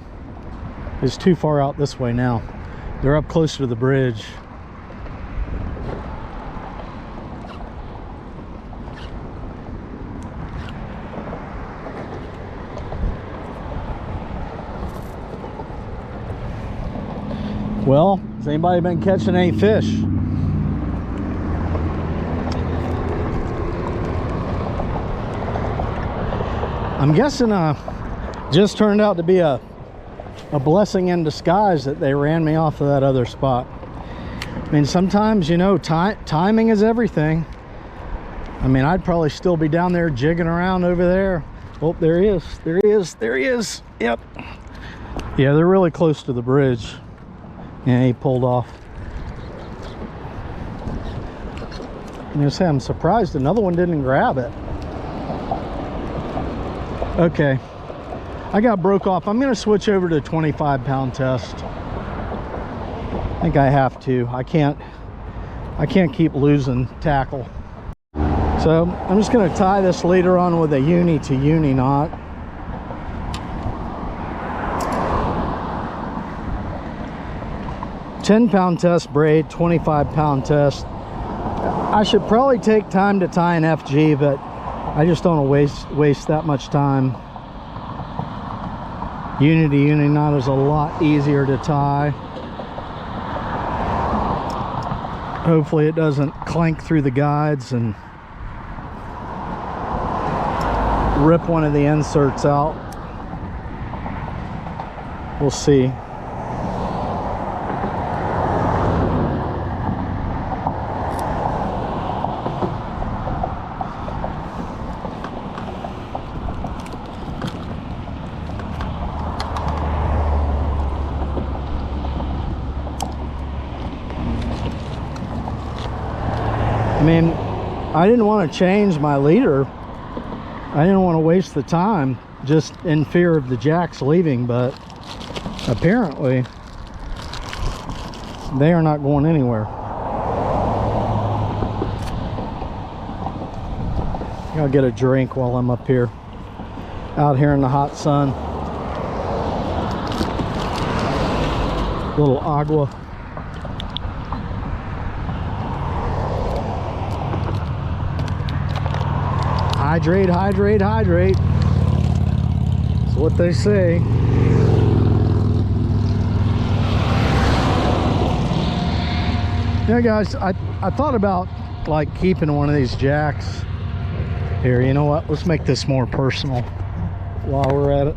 It's too far out this way now. They're up closer to the bridge. Well, has anybody been catching any fish? I'm guessing just turned out to be a blessing in disguise that they ran me off of that other spot. I mean, sometimes, you know, timing is everything. I mean, I'd probably still be down there jigging around over there. Oh, there he is. There he is. There he is. Yep. Yeah, they're really close to the bridge. Yeah, he pulled off. I'm gonna say I'm surprised another one didn't grab it. Okay, I got broke off. I'm gonna switch over to 25-pound test. I think I have to. I can't keep losing tackle. So I'm just gonna tie this leader on with a uni to uni knot. £10-pound test braid, 25-pound test. I should probably take time to tie an FG, but I just don't want to waste that much time. Uni to uni knot is a lot easier to tie. Hopefully it doesn't clank through the guides and rip one of the inserts out. We'll see. I mean, I didn't want to change my leader. I didn't want to waste the time just in fear of the jacks leaving, but apparently they are not going anywhere. I'll get a drink while I'm up here, out here in the hot sun. A little agua. Hydrate, hydrate, hydrate. That's what they say. Yeah, guys, I thought about like keeping one of these jacks here. You know what? Let's make this more personal while we're at it.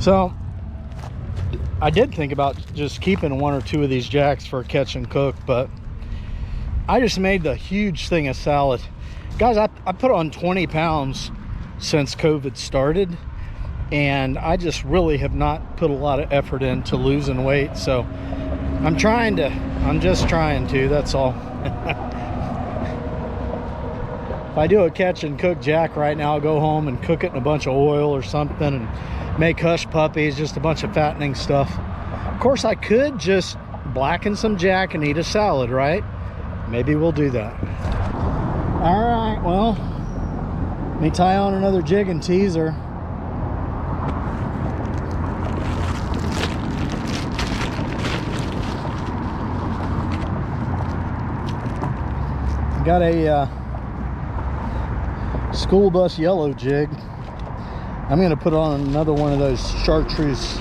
So I did think about just keeping one or two of these jacks for catch and cook, but I just made the huge thing of salad. Guys, I put on 20 pounds since COVID started, and I just really have not put a lot of effort into losing weight. So I'm just trying to, that's all. If I do a catch and cook jack right now, I'll go home and cook it in a bunch of oil or something and make hush puppies, just a bunch of fattening stuff. Of course, I could just blacken some jack and eat a salad, right? Maybe we'll do that. All right, well, let me tie on another jig and teaser. Got a school bus yellow jig. I'm gonna put on another one of those chartreuse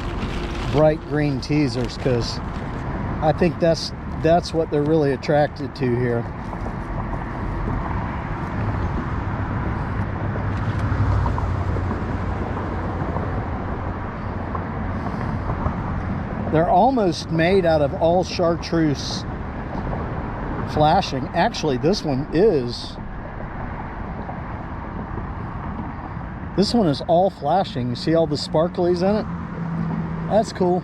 bright green teasers because I think that's what they're really attracted to here. They're almost made out of all chartreuse flashing. Actually, this one is all flashing. You see all the sparklies in it? That's cool.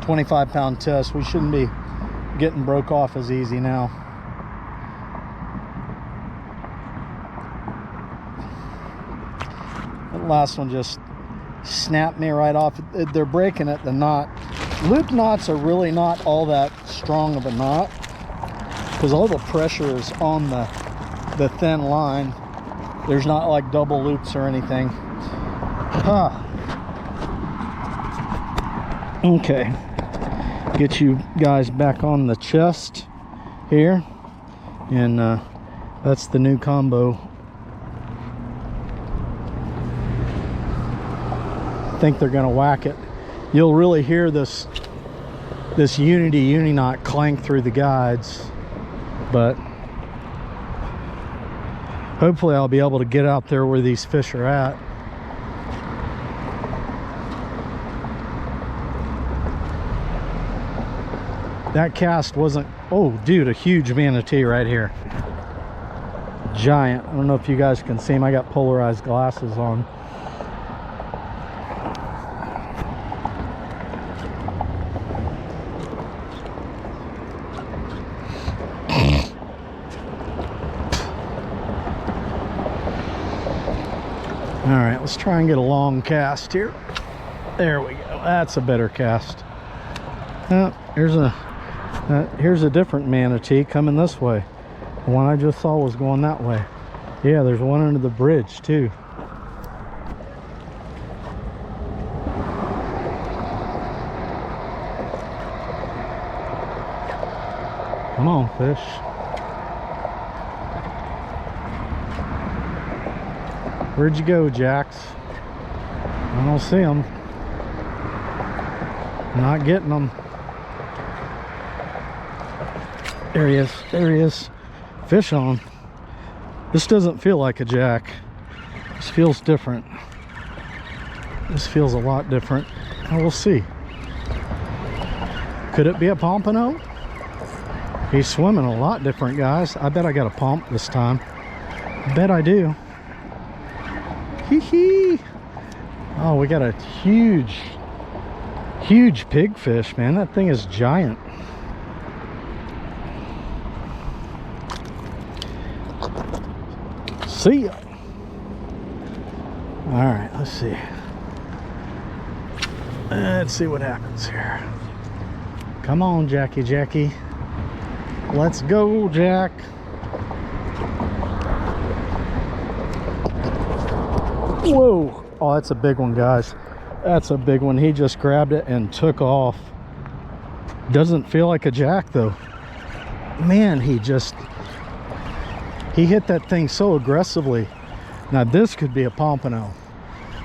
£25 test. We shouldn't be getting broke off as easy now. That last one just snapped me right off. They're breaking at the knot. Loop knots are really not all that strong of a knot because all the pressure is on the thin line. There's not like double loops or anything. Okay, get you guys back on the chest here, and that's the new combo. I think they're gonna whack it. You'll really hear this uni knot clank through the guides, but hopefully I'll be able to get out there where these fish are at. That cast wasn't, oh dude, a huge manatee right here. Giant. I don't know if you guys can see him. I got polarized glasses on. All right, let's try and get a long cast here. There we go. That's a better cast. Here's a different manatee coming this way. The one I just saw was going that way. Yeah, there's one under the bridge too. Come on, fish. Where'd you go, Jax? I don't see them. Not getting them. There he is. There he is. Fish on. This doesn't feel like a jack. This feels different. This feels a lot different. Oh, we'll see. Could it be a pompano? He's swimming a lot different, guys. I bet I got a pomp this time. I bet I do. Hee hee. Oh, we got a huge pigfish, man. That thing is giant. See ya. All right, let's see. Let's see what happens here. Come on, Jackie. Let's go, Jack. Whoa. Oh, that's a big one, guys. That's a big one. He just grabbed it and took off. Doesn't feel like a jack, though. Man, he hit that thing so aggressively. Now this could be a pompano.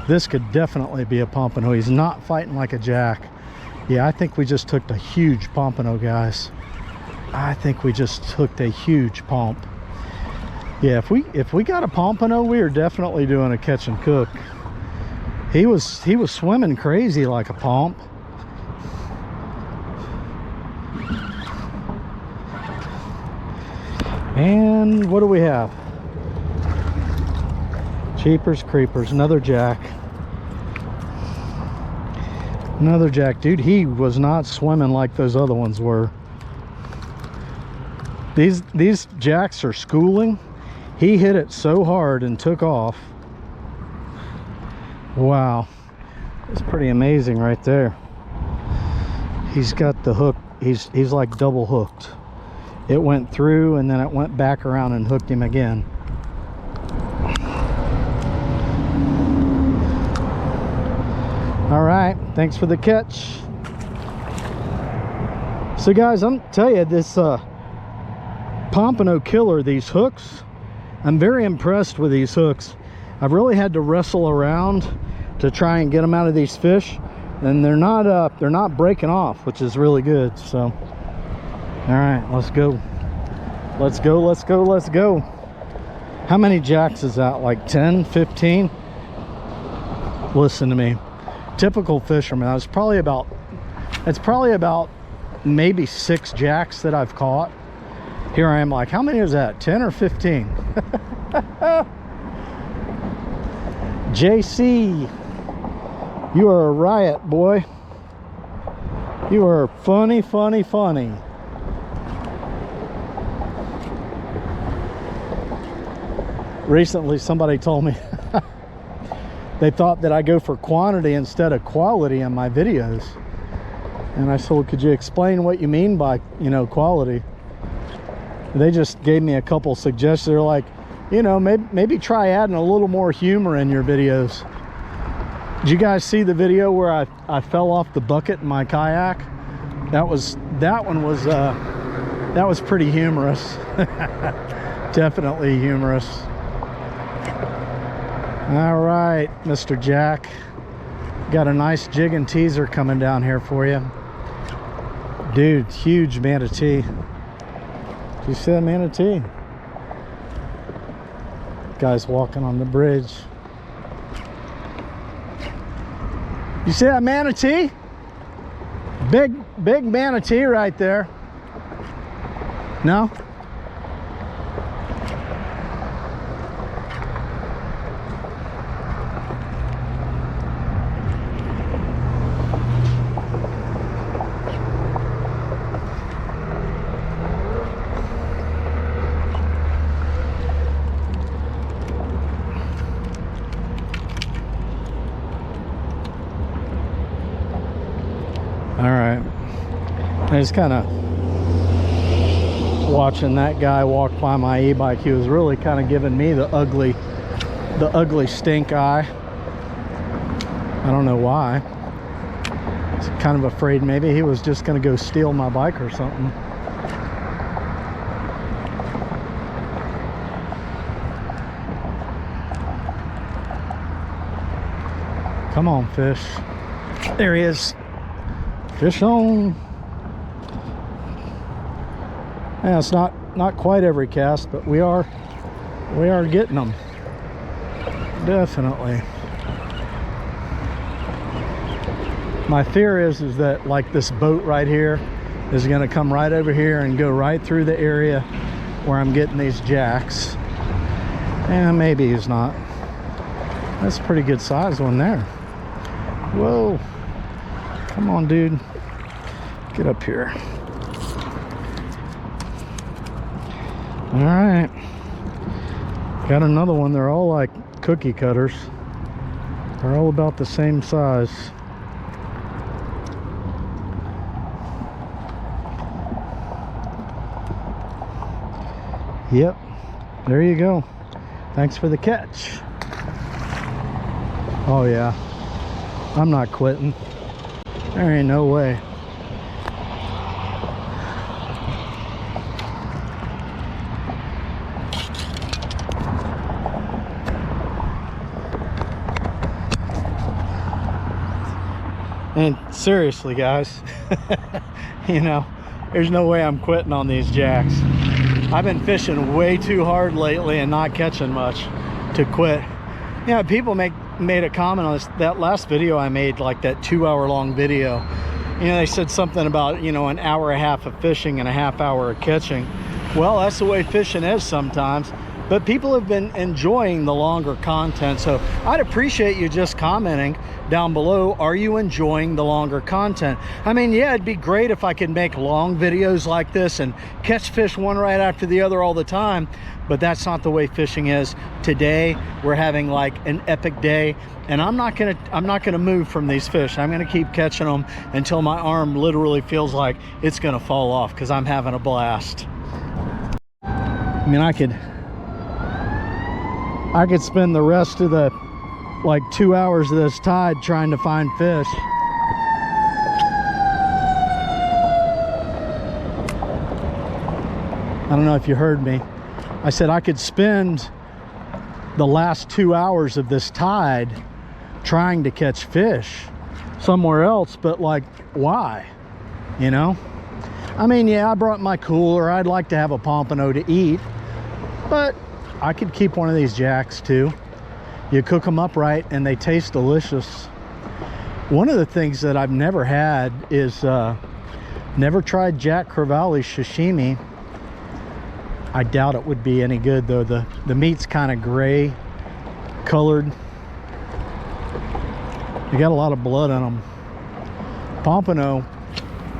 This could definitely be a pompano. He's not fighting like a jack. Yeah, I think we just hooked a huge pompano, guys. I think we just hooked a huge pomp. Yeah, if we got a pompano, we are definitely doing a catch and cook. He was swimming crazy like a pomp. And what do we have? Cheapers creepers, another jack. Another jack. Dude, he was not swimming like those other ones were. These jacks are schooling. He hit it so hard and took off. Wow, it's pretty amazing right there. He's got the hook. He's like double hooked. It went through and then it went back around and hooked him again. All right, thanks for the catch. So guys, I'm telling you, this pompano killer, these hooks, I'm very impressed with these hooks. I've really had to wrestle around to try and get them out of these fish, and they're not breaking off, which is really good. So all right, let's go. Let's go, let's go, let's go. How many jacks is that? Like 10, 15? Listen to me. Typical fisherman. It's probably about maybe 6 jacks that I've caught. Here I am like, how many is that? 10 or 15? JC, you are a riot, boy. You are funny, funny, funny. Recently somebody told me they thought that I go for quantity instead of quality in my videos. And I said, well, could you explain what you mean by, quality? They just gave me a couple suggestions. They're like, maybe try adding a little more humor in your videos. Did you guys see the video where I fell off the bucket in my kayak? That one was pretty humorous. Definitely humorous. All right, Mr. Jack, got a nice jig and teaser coming down here for you. Dude, huge manatee. Did you see that manatee? Guy's walking on the bridge. You see that manatee? Big manatee right there. No? All right, I was kind of watching that guy walk by my e-bike. He was really kind of giving me the ugly stink eye. I don't know why. I was kind of afraid maybe he was just going to go steal my bike or something. Come on, fish. There he is. Fish on. Yeah, it's not quite every cast, but we are getting them. Definitely. My fear is that like this boat right here is going to come right over here and go right through the area where I'm getting these jacks. And maybe he's not. That's a pretty good size one there. Whoa. Come on, dude. Get up here. All right. Got another one. They're all like cookie cutters. They're all about the same size. Yep. There you go. Thanks for the catch. Oh, yeah. I'm not quitting. There ain't no way. And seriously, guys, you know, there's no way I'm quitting on these jacks. I've been fishing way too hard lately and not catching much to quit. Yeah, people made a comment on this, that last video I made, like that 2-hour-long video. You know, they said something about, you know, an hour and a half of fishing and a half hour of catching. Well, that's the way fishing is sometimes. But people have been enjoying the longer content, so I'd appreciate you just commenting down below, are you enjoying the longer content? I mean, yeah, it'd be great if I could make long videos like this and catch fish one right after the other all the time, but that's not the way fishing is. Today, we're having like an epic day, and I'm not gonna move from these fish. I'm gonna keep catching them until my arm literally feels like it's gonna fall off, because I'm having a blast. I mean, I could spend the rest of the like 2 hours of this tide trying to find fish. I don't know if you heard me. I said I could spend the last 2 hours of this tide trying to catch fish somewhere else, but like, why? You know? I mean, yeah, I brought my cooler. I'd like to have a pompano to eat, but I could keep one of these jacks too. You cook them up right and they taste delicious. One of the things that I've never had is never tried Jack Crevalli's sashimi. I doubt it would be any good though. The meat's kind of gray colored. They got a lot of blood on them. Pompano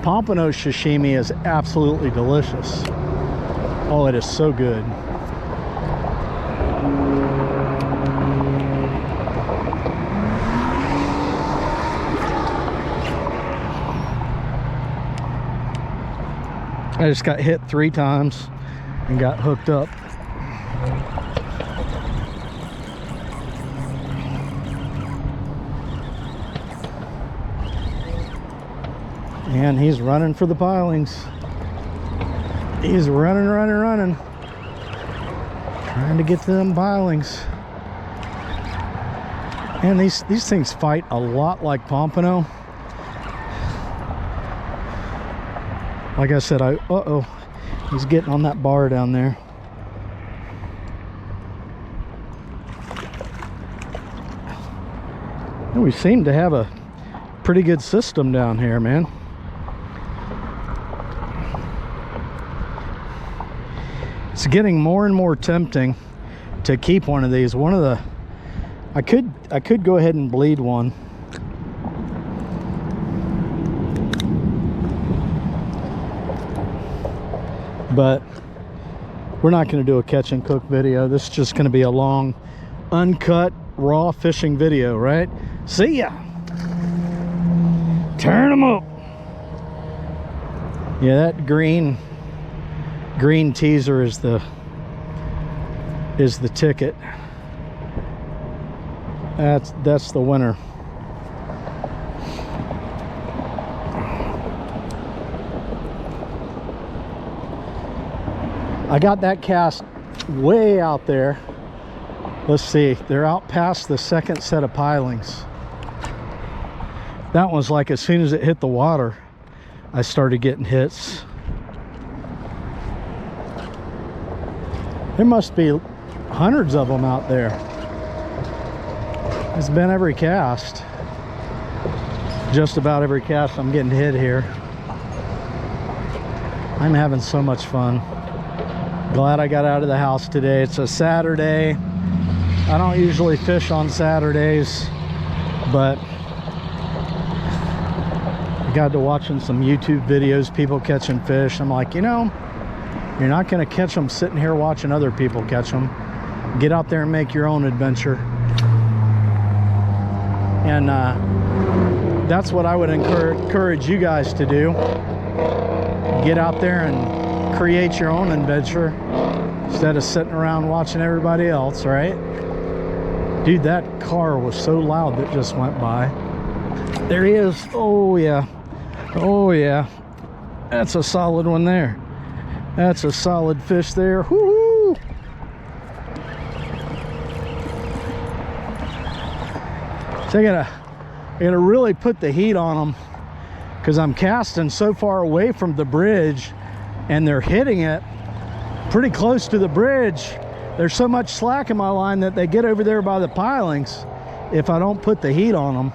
sashimi is absolutely delicious. Oh, it is so good. I just got hit 3 times and got hooked up. And he's running for the pilings. He's running. Trying to get to them pilings. And these things fight a lot like pompano. Like I said, uh-oh, he's getting on that bar down there. And we seem to have a pretty good system down here, man. It's getting more and more tempting to keep one of these. I could go ahead and bleed one. But we're not going to do a catch and cook video. This is just going to be a long, uncut, raw fishing video, right? See ya! Turn them up! Yeah, that green teaser is the ticket. That's the winner. I got that cast way out there. Let's see, they're out past the second set of pilings. That one's like as soon as it hit the water, I started getting hits. There must be hundreds of them out there. It's been every cast. Just about every cast I'm getting hit here. I'm having so much fun. Glad I got out of the house today. It's a Saturday. I don't usually fish on Saturdays, but I got to watching some YouTube videos, people catching fish. I'm like, you know, you're not going to catch them sitting here watching other people catch them. Get out there and make your own adventure. And that's what I would encourage you guys to do. Get out there and create your own adventure instead of sitting around watching everybody else, right? Dude, that car was so loud that just went by. There he is. Oh yeah, oh yeah, that's a solid one there. That's a solid fish there. Woo-hoo! So I I gotta really put the heat on them because I'm casting so far away from the bridge and they're hitting it pretty close to the bridge. There's so much slack in my line that they get over there by the pilings if I don't put the heat on them.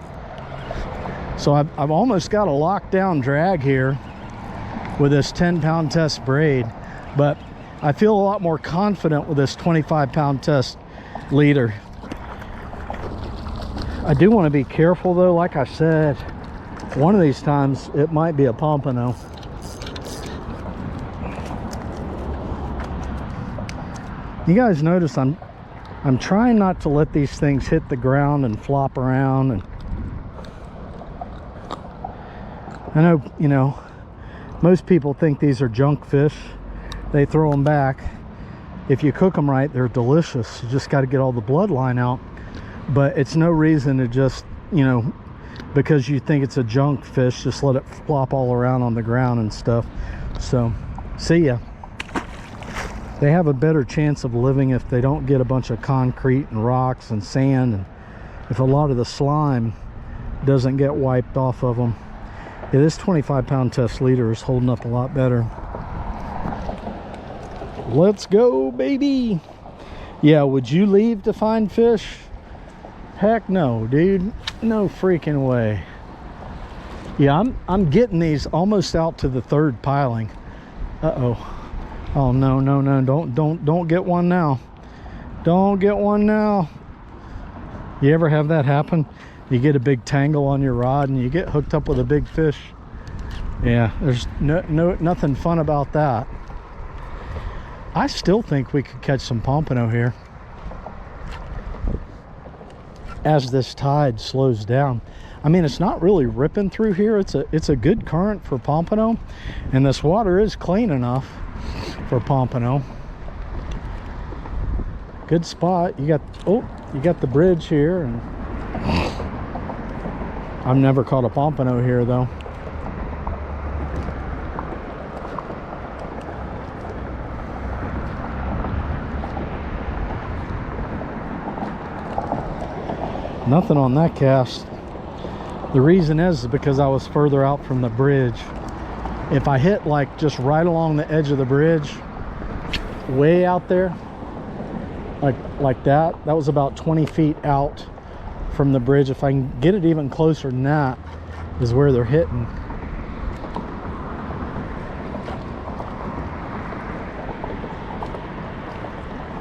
So I've almost got a lockdown drag here with this 10-pound test braid, but I feel a lot more confident with this 25-pound test leader. I do want to be careful though. Like I said, one of these times it might be a pompano. You guys notice I'm trying not to let these things hit the ground and flop around. And I know, you know, most people think these are junk fish. They throw them back. If you cook them right, they're delicious. You just got to get all the bloodline out. But it's no reason to just, you know, because you think it's a junk fish, just let it flop all around on the ground and stuff. So, see ya. They have a better chance of living if they don't get a bunch of concrete and rocks and sand, and if a lot of the slime doesn't get wiped off of them. Yeah, this 25-pound test leader is holding up a lot better. Let's go, baby. Yeah, would you leave to find fish? Heck no, dude. No freaking way. Yeah, I'm getting these almost out to the third piling. Uh-oh. Oh no, no, no, don't get one now. Don't get one now. You ever have that happen? You get a big tangle on your rod and you get hooked up with a big fish. Yeah, there's nothing fun about that. I still think we could catch some pompano here as this tide slows down. I mean, it's not really ripping through here. It's a good current for pompano, and this water is clean enough for pompano. Good spot. You got the bridge here, and I've never caught a pompano here though. Nothing on that cast. The reason is because I was further out from the bridge. If I hit like just right along the edge of the bridge, way out there, like that was about 20 feet out from the bridge. If I can get it even closer than that is where they're hitting.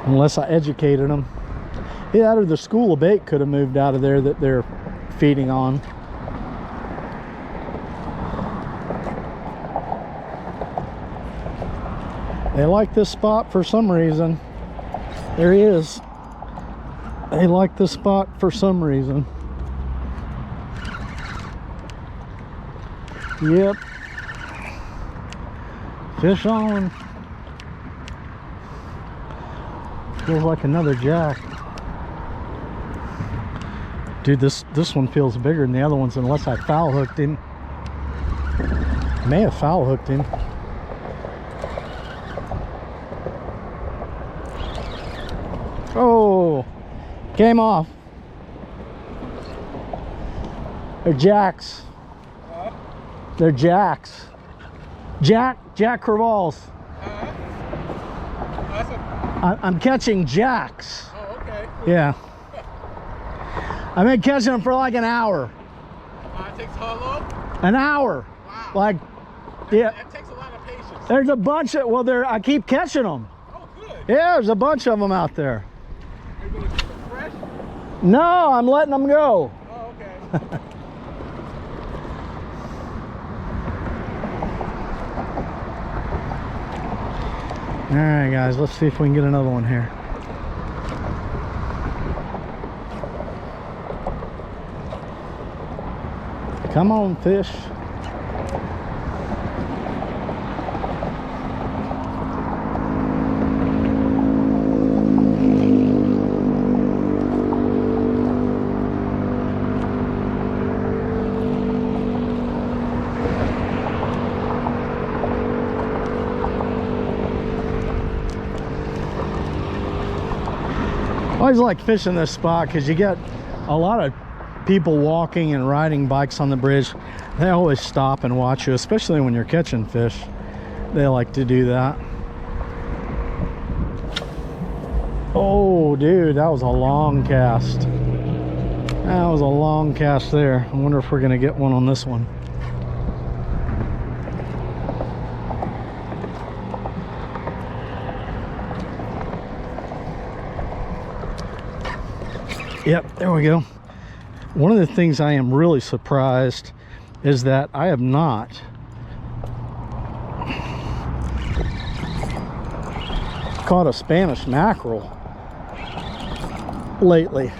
Unless I educated them. Yeah, or the school of bait could have moved out of there that they're feeding on. They like this spot for some reason. There he is. They like this spot for some reason. Yep. Fish on. Feels like another jack. Dude, this one feels bigger than the other ones, unless I foul hooked him. May have foul hooked him. Oh, came off. They're jacks. What? They're jacks. Jack Creval's. I'm catching jacks. Oh, okay. Yeah. I've been catching them for like an hour. It takes how long? An hour. Wow. Like, yeah. That takes a lot of patience. There's a bunch of, well, I keep catching them. Oh, good. Yeah, there's a bunch of them out there. Are you going to keep them fresh? No, I'm letting them go. Oh, okay. All right, guys, let's see if we can get another one here. Come on, fish. I always like fishing this spot because you get a lot of people walking and riding bikes on the bridge, they always stop and watch you, especially when you're catching fish. They like to do that. Oh, dude, that was a long cast. That was a long cast there. I wonder if we're gonna get one on this one. Yep, there we go. One of the things I am really surprised is that I have not caught a Spanish mackerel lately.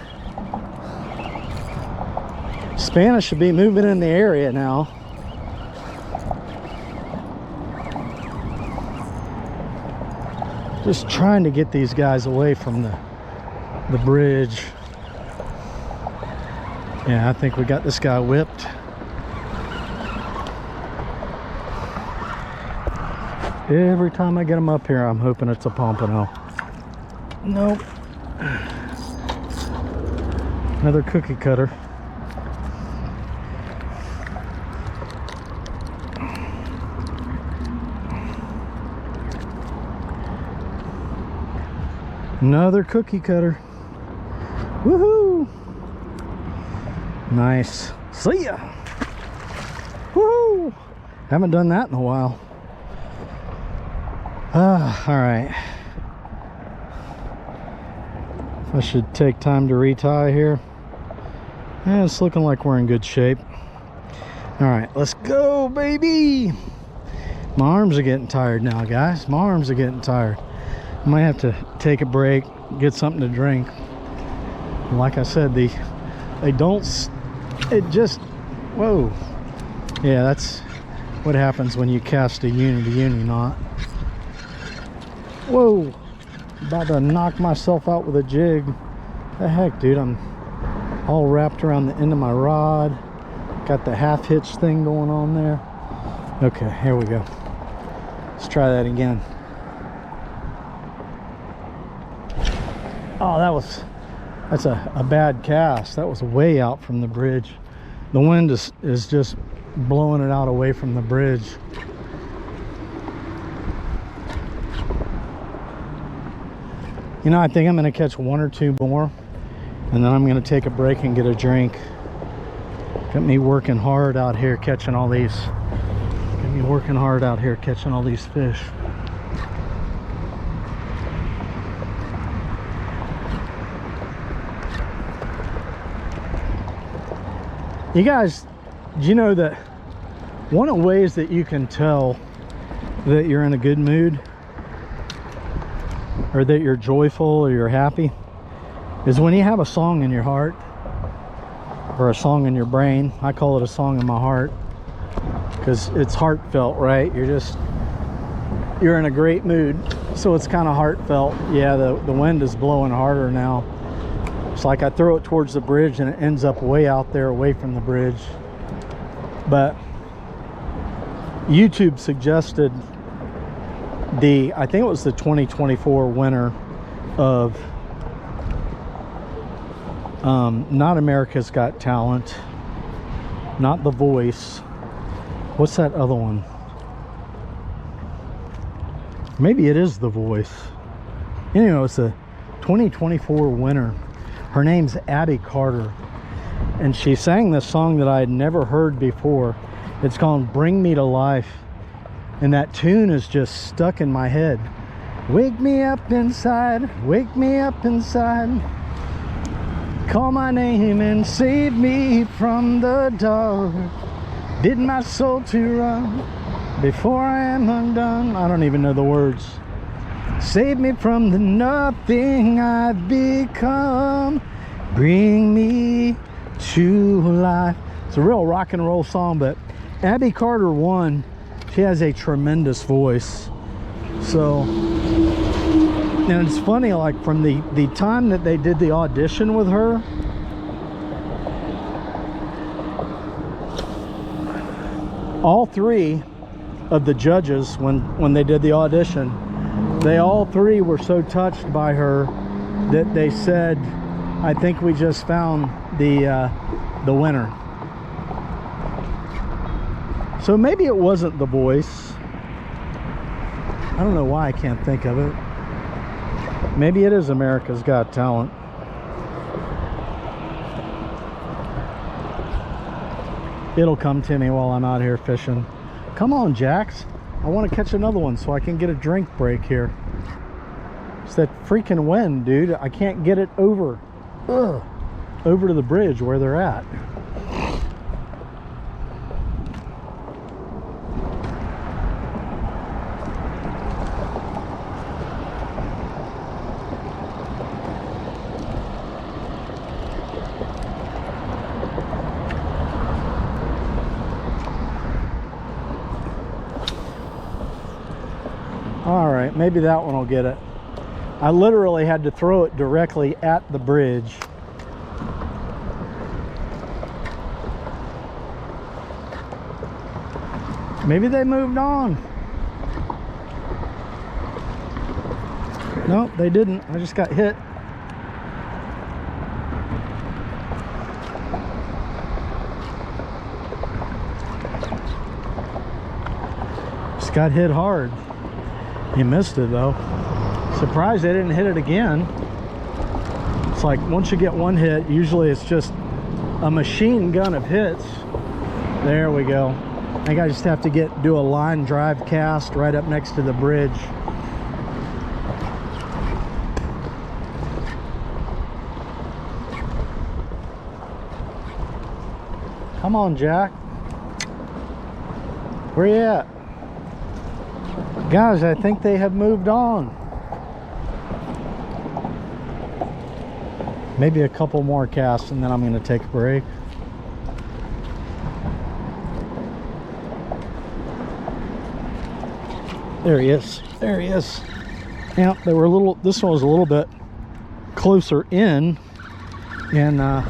Spanish should be moving in the area now. Just trying to get these guys away from the bridge. Yeah, I think we got this guy whipped. Every time I get him up here, I'm hoping it's a pompano. Nope. Another cookie cutter. Another cookie cutter. Woohoo! Nice. See ya. Woohoo! Haven't done that in a while. All right. I should take time to retie here. Yeah, it's looking like we're in good shape. All right, let's go, baby. My arms are getting tired now, guys. My arms are getting tired. I might have to take a break, get something to drink. Like I said, they don't, it just, whoa. Yeah, that's what happens when you cast a uni knot. Whoa, about to knock myself out with a jig. The heck, dude, I'm all wrapped around the end of my rod. Got the half hitch thing going on there. Okay, here we go. Let's try that again. Oh, that's a bad cast. That was way out from the bridge. The wind is just blowing it out away from the bridge. You know, I think I'm gonna catch one or two more, and then I'm gonna take a break and get a drink. Got me working hard out here catching all these. Got me working hard out here catching all these fish. You guys, do you know that one of the ways that you can tell that you're in a good mood, or that you're joyful or you're happy, is when you have a song in your heart or a song in your brain. I call it a song in my heart because it's heartfelt, right? You're in a great mood, so it's kind of heartfelt. Yeah, the wind is blowing harder now. It's like I throw it towards the bridge and it ends up way out there away from the bridge. But YouTube suggested I think it was the 2024 winner of not America's Got Talent, not The Voice. What's that other one? Maybe it is The Voice. Anyway, it's a 2024 winner. Her name's Abby Carter, and she sang this song that I had never heard before. It's called Bring Me to Life, and that tune is just stuck in my head. Wake me up inside, wake me up inside, call my name and save me from the dark, bid my soul to run before I am undone. I don't even know the words. Save me from the nothing I've become, bring me to life. It's a real rock and roll song, but Abby Carter won. She has a tremendous voice. So, and it's funny, like from the time that they did the audition with her, all three of the judges, when they did the audition, they all three were so touched by her that they said, I think we just found the the winter. So maybe it wasn't The Voice. I don't know why I can't think of it. Maybe it is America's Got Talent. It'll come to me while I'm out here fishing. Come on, Jax. I want to catch another one so I can get a drink break here. It's that freaking wind, dude. I can't get it over to the bridge where they're at. All right, maybe that one will get it. I literally had to throw it directly at the bridge. Maybe they moved on. Nope, they didn't. I just got hit. Just got hit hard. He missed it though. Surprised they didn't hit it again. It's like once you get one hit, usually it's just a machine gun of hits. There we go. I think I just have to do a line drive cast right up next to the bridge. Come on, Jack. Where you at? Guys, I think they have moved on. Maybe a couple more casts and then I'm going to take a break. There he is. There he is. Yeah, they were a little, this one was a little bit closer in, and I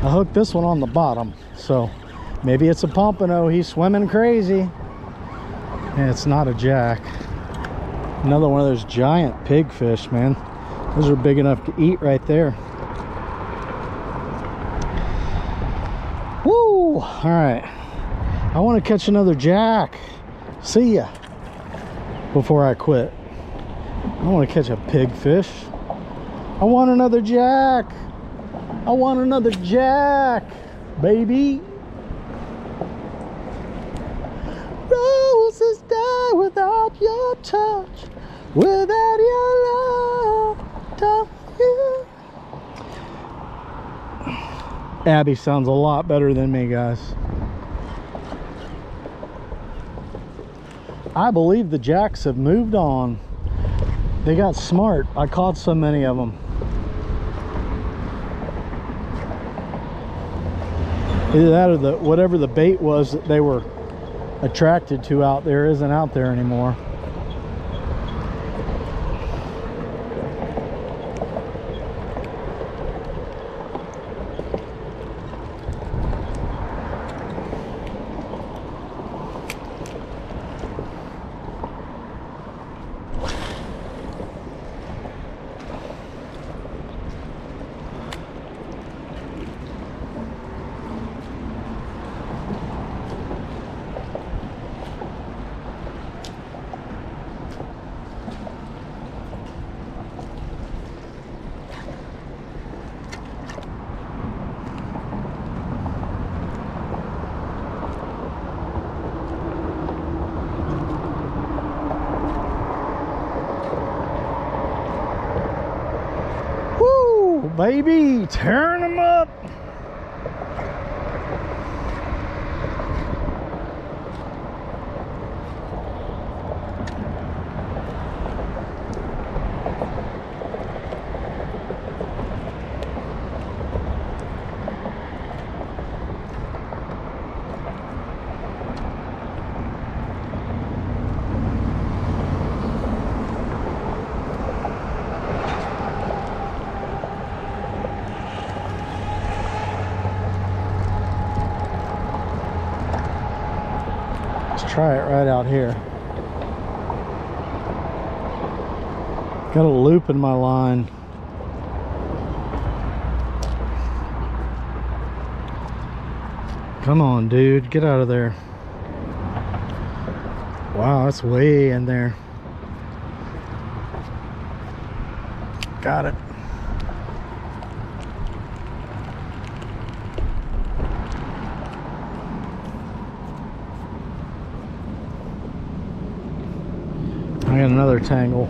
hooked this one on the bottom. So maybe it's a pompano. He's swimming crazy. And it's not a jack. Another one of those giant pigfish, man. Those are big enough to eat right there. Woo! All right. I want to catch another jack. See ya. Before I quit. I want to catch a pigfish. I want another jack. I want another jack, baby. Roses die without your touch, without your love. Don't you? Abby sounds a lot better than me, guys. I believe the jacks have moved on. They got smart. I caught so many of them. Either that or whatever the bait was that they were attracted to out there isn't out there anymore. Baby, turn them up. Try it right out here. Got a loop in my line. Come on, dude, get out of there. Wow, that's way in there. Got it. I got another tangle.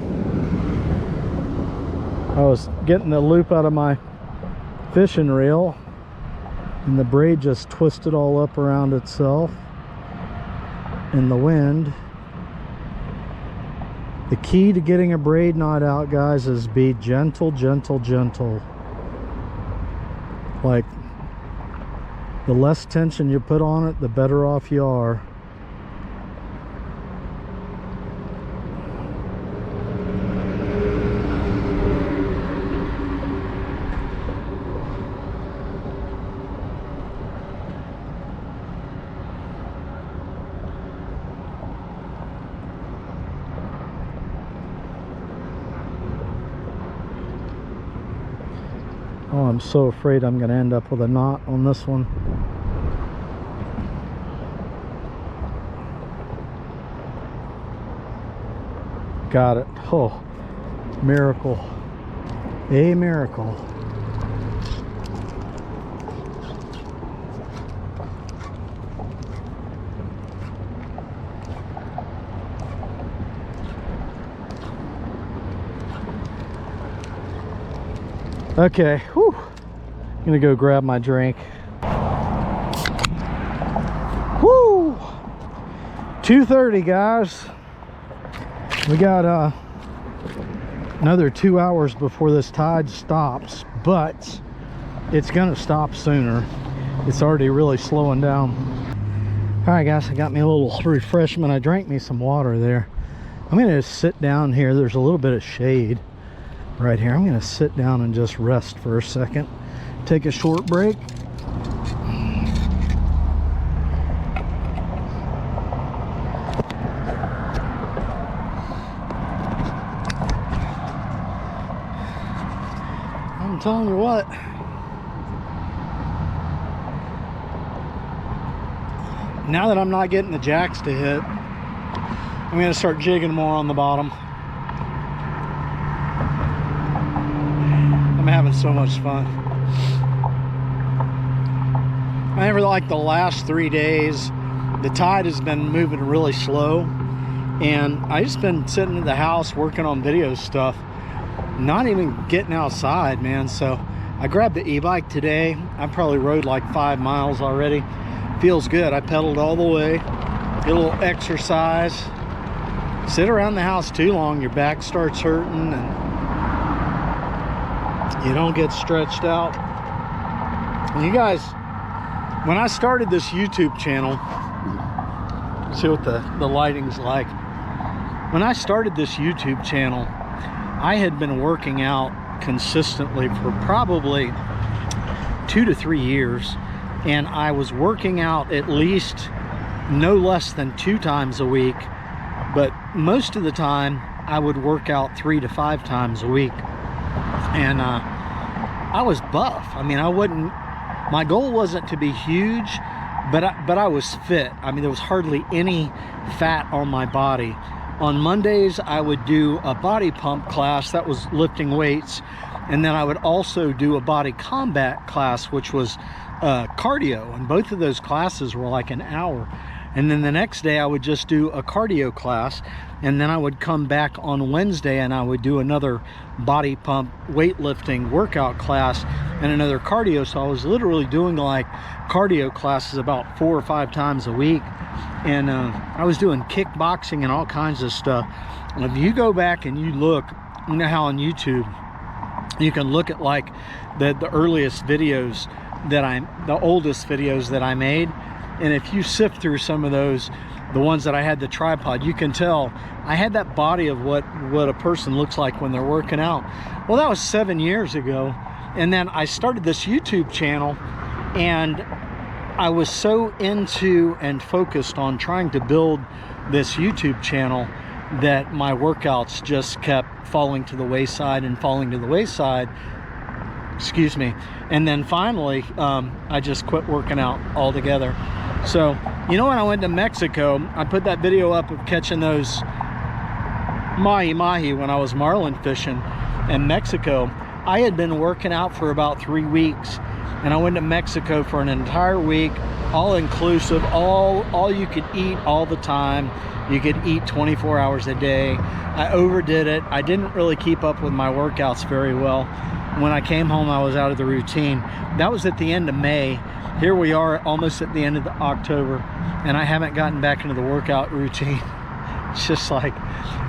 I was getting the loop out of my fishing reel and the braid just twisted all up around itself in the wind. The key to getting a braid knot out, guys, is be gentle, gentle, gentle. Like, the less tension you put on it, the better off you are. Oh, I'm so afraid I'm going to end up with a knot on this one. Got it. Oh, miracle. A miracle. Okay, whew. I'm gonna go grab my drink. Woo! 2:30, guys. We got another 2 hours before this tide stops, but it's gonna stop sooner. It's already really slowing down. All right, guys, I got me a little refreshment. I drank me some water there. I'm gonna just sit down here. There's a little bit of shade right here. I'm gonna sit down and just rest for a second, take a short break. I'm telling you what, now that I'm not getting the jacks to hit, I'm gonna start jigging more on the bottom. I'm having so much fun. I never liked the last 3 days. The tide has been moving really slow, and I just been sitting at the house working on video stuff, not even getting outside, man. So I grabbed the e-bike today. I probably rode like 5 miles already. Feels good. I pedaled all the way, get a little exercise. Sit around the house too long, your back starts hurting and you don't get stretched out. And you guys, when I started this YouTube channel, see what the lighting's like. When I started this YouTube channel, I had been working out consistently for probably 2 to 3 years, and I was working out at least no less than 2 times a week, but most of the time I would work out 3 to 5 times a week. And I was buff. I mean, my goal wasn't to be huge, but I was fit. I mean, there was hardly any fat on my body. On Mondays, I would do a body pump class, that was lifting weights, and then I would also do a body combat class, which was cardio, and both of those classes were like an hour. And then the next day I would just do a cardio class, and then I would come back on Wednesday and I would do another body pump weightlifting workout class and another cardio. So I was literally doing like cardio classes about 4 or 5 times a week, and I was doing kickboxing and all kinds of stuff. And if you go back and you look, you know how on YouTube you can look at like the earliest videos the oldest videos that I made, and if you sift through some of those, the ones that I had the tripod, you can tell I had that body of what a person looks like when they're working out. Well, that was 7 years ago. And then I started this YouTube channel, and I was so into and focused on trying to build this YouTube channel that my workouts just kept falling to the wayside and falling to the wayside. excuse me. And then finally, I just quit working out altogether. So, you know, when I went to Mexico, I put that video up of catching those mahi-mahi when I was marlin fishing in Mexico. I had been working out for about 3 weeks, and I went to Mexico for an entire week, all inclusive, all you could eat all the time. You could eat 24 hours a day. I overdid it. I didn't really keep up with my workouts very well. When I came home, I was out of the routine. That was at the end of May. Here we are almost at the end of October, and I haven't gotten back into the workout routine. It's just like,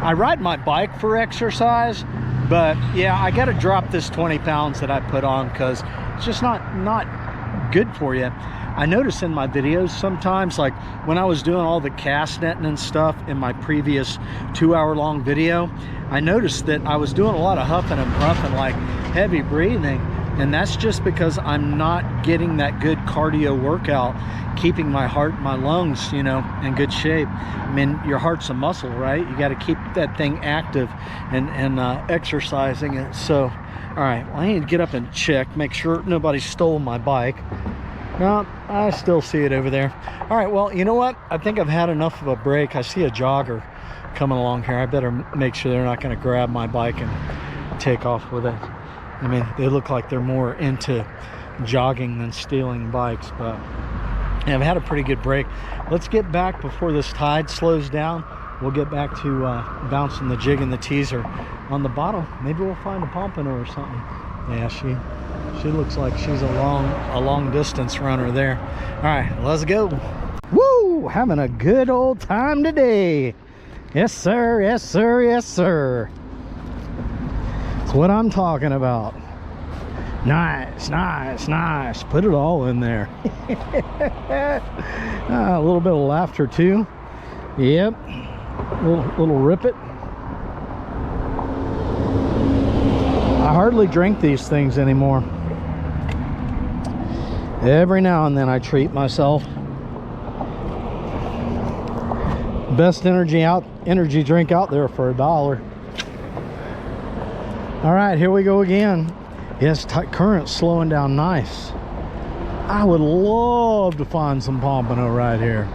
I ride my bike for exercise, but yeah, I got to drop this 20 pounds that I put on because it's just not good for you. I notice in my videos sometimes, like when I was doing all the cast netting and stuff in my previous 2-hour-long video, I noticed that I was doing a lot of huffing and puffing, like heavy breathing, and that's just because I'm not getting that good cardio workout, keeping my heart, my lungs, you know, in good shape. I mean, your heart's a muscle, right? You got to keep that thing active and exercising it. So, all right, well, I need to get up and check, make sure nobody stole my bike. No, I still see it over there. All right, well, you know what? I think I've had enough of a break. I see a jogger coming along here. I better make sure they're not going to grab my bike and take off with it. I mean, they look like they're more into jogging than stealing bikes, but yeah, I've had a pretty good break. Let's get back before this tide slows down. We'll get back to bouncing the jig and the teaser on the bottom. Maybe we'll find a pompano or something. Yeah, she looks like she's a long distance runner there. All right, let's go. Woo, having a good old time today. Yes sir, yes sir, yes sir. That's what I'm talking about. Nice, nice, nice. Put it all in there. A little bit of laughter too. Yep, little rip it. I hardly drink these things anymore. Every now and then I treat myself. Best energy drink out there for $1. All right, here we go again. Yes, current slowing down nice. I would love to find some pompano right here.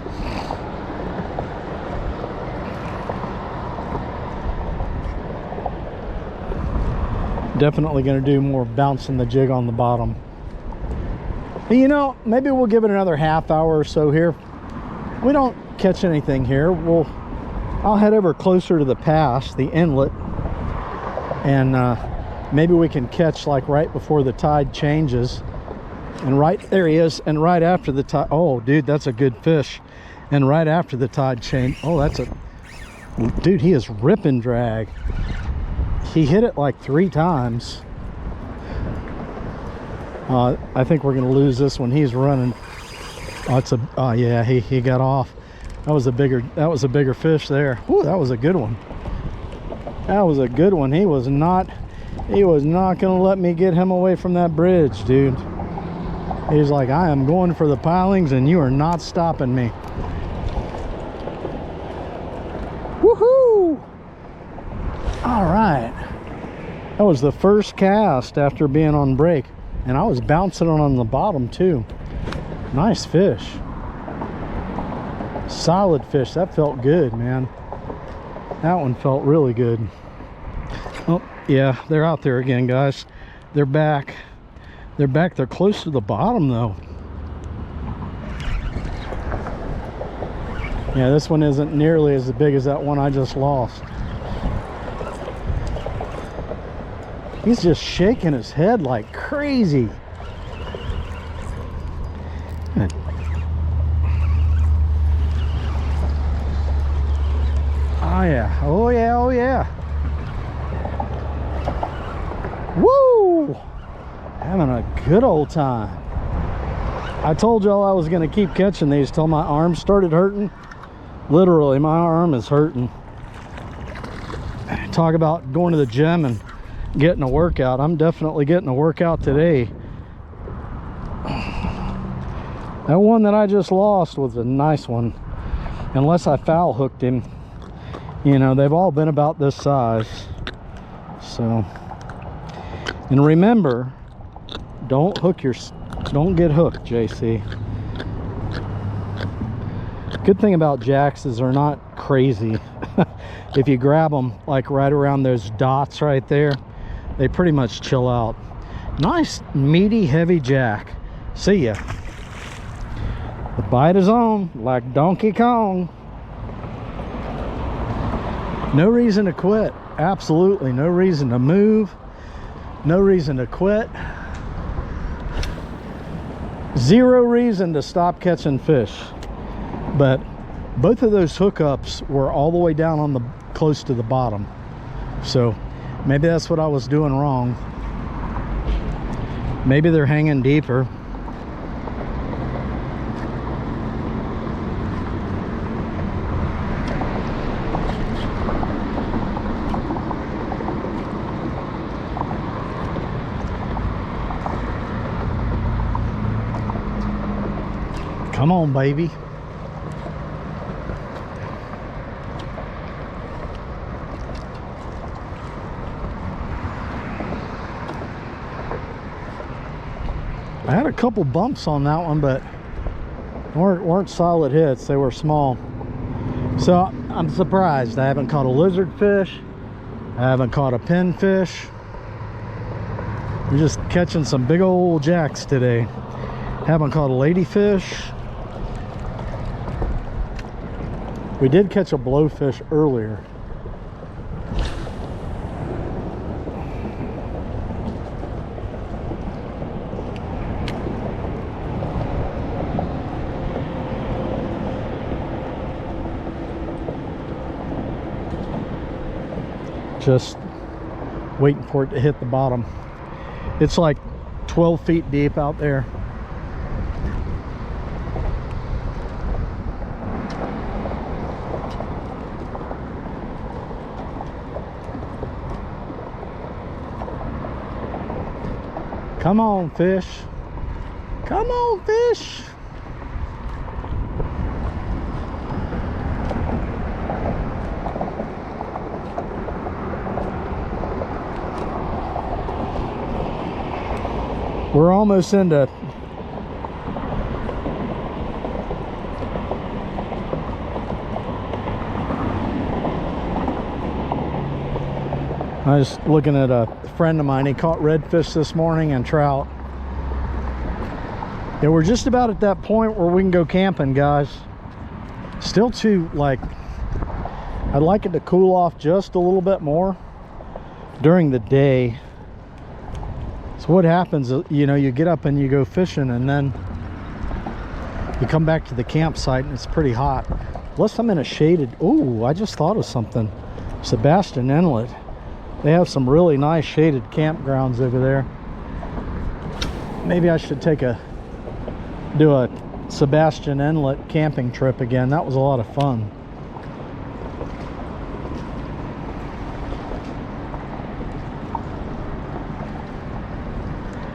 Definitely going to do more bouncing the jig on the bottom. But, you know, maybe we'll give it another half hour or so here. We don't catch anything here. I'll head over closer to the pass, the inlet, and maybe we can catch like right before the tide changes. And right there he is. And right after the tide, oh dude, that's a good fish. And right after the tide change, oh, that's a dude, he is ripping drag. He hit it like 3 times. I think we're gonna lose this one. He's running. Oh, yeah, he got off. That was a bigger fish there. Ooh, that was a good one. That was a good one. He was not gonna let me get him away from that bridge, dude. He's like, I am going for the pilings and you are not stopping me. Woohoo! All right, that was the first cast after being on break, and I was bouncing on the bottom too. Nice fish, solid fish. That felt good, man. That one felt really good. Oh yeah, they're out there again, guys. They're back. They're close to the bottom though. Yeah, this one isn't nearly as big as that one I just lost. He's just shaking his head like crazy. Oh yeah, oh yeah, oh yeah. Woo! Having a good old time. I told y'all I was gonna keep catching these till my arm started hurting. Literally, my arm is hurting. Talk about going to the gym and getting a workout. I'm definitely getting a workout today. That one that I just lost was a nice one. Unless I foul hooked him. You know, they've all been about this size. So, and remember, don't get hooked, JC. Good thing about jacks is they're not crazy. If you grab them like right around those dots right there, they pretty much chill out. Nice meaty heavy jack. See ya. The bite is on like Donkey Kong. No reason to quit. Absolutely no reason to move. No reason to quit. Zero reason to stop catching fish. But both of those hookups were all the way down on the close to the bottom. So maybe that's what I was doing wrong. Maybe they're hanging deeper. Come on, baby. I had a couple bumps on that one, but weren't solid hits. They were small. So I'm surprised. I haven't caught a lizard fish. I haven't caught a pinfish. We're just catching some big old jacks today. Haven't caught a ladyfish. We did catch a blowfish earlier. Just waiting for it to hit the bottom. It's like 12 feet deep out there. Come on, fish. Come on, fish. We're almost into I was looking at a friend of mine. He caught redfish this morning and trout. Yeah, we're just about at that point where we can go camping, guys. Still too, like, I'd like it to cool off just a little bit more during the day. So what happens, you know, you get up and you go fishing and then you come back to the campsite and it's pretty hot. Unless I'm in a shaded, ooh, I just thought of something. Sebastian Inlet. They have some really nice shaded campgrounds over there. Maybe I should do a Sebastian Inlet camping trip again. That was a lot of fun.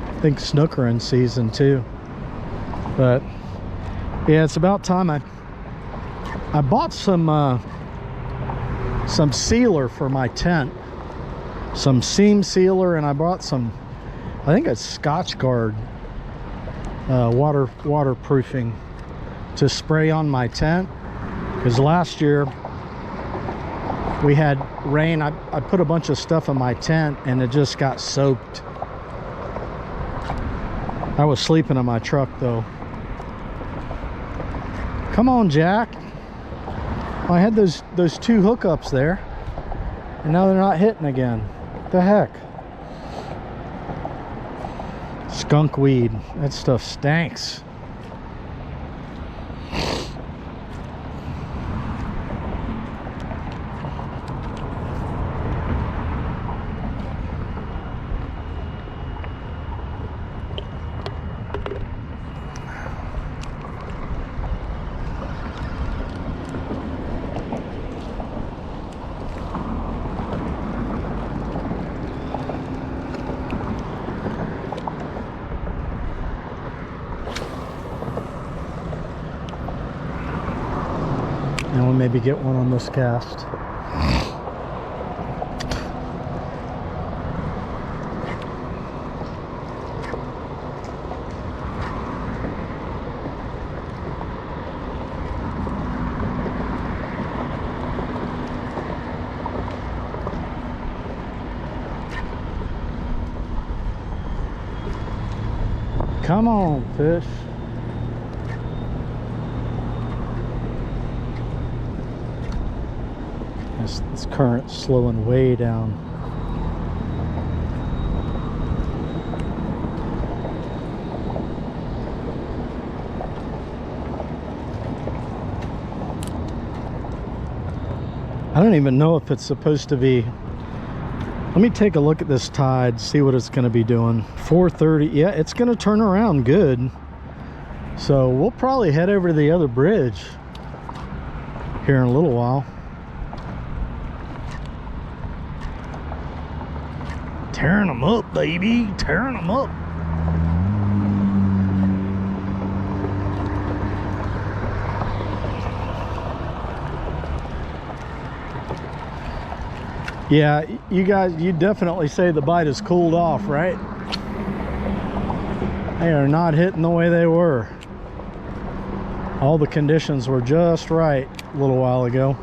I think snookering season too. But yeah, it's about time. I bought some sealer for my tent. Some seam sealer, and I bought some, I think it's Scotch Guard waterproofing to spray on my tent, because last year we had rain. I put a bunch of stuff in my tent and it just got soaked. I was sleeping in my truck though. Come on, Jack. I had those two hookups there and now they're not hitting again. What the heck? Skunk weed. That stuff stinks. And we'll maybe get one on this cast. Come on, fish. This current's slowing way down. I don't even know if it's supposed to be. Let me take a look at this tide, see what it's going to be doing. 4:30. Yeah, it's going to turn around good. So we'll probably head over to the other bridge here in a little while. Tearing them up, baby. Tearing them up. Yeah, you guys, you definitely say the bite has cooled off, right? They are not hitting the way they were. All the conditions were just right a little while ago.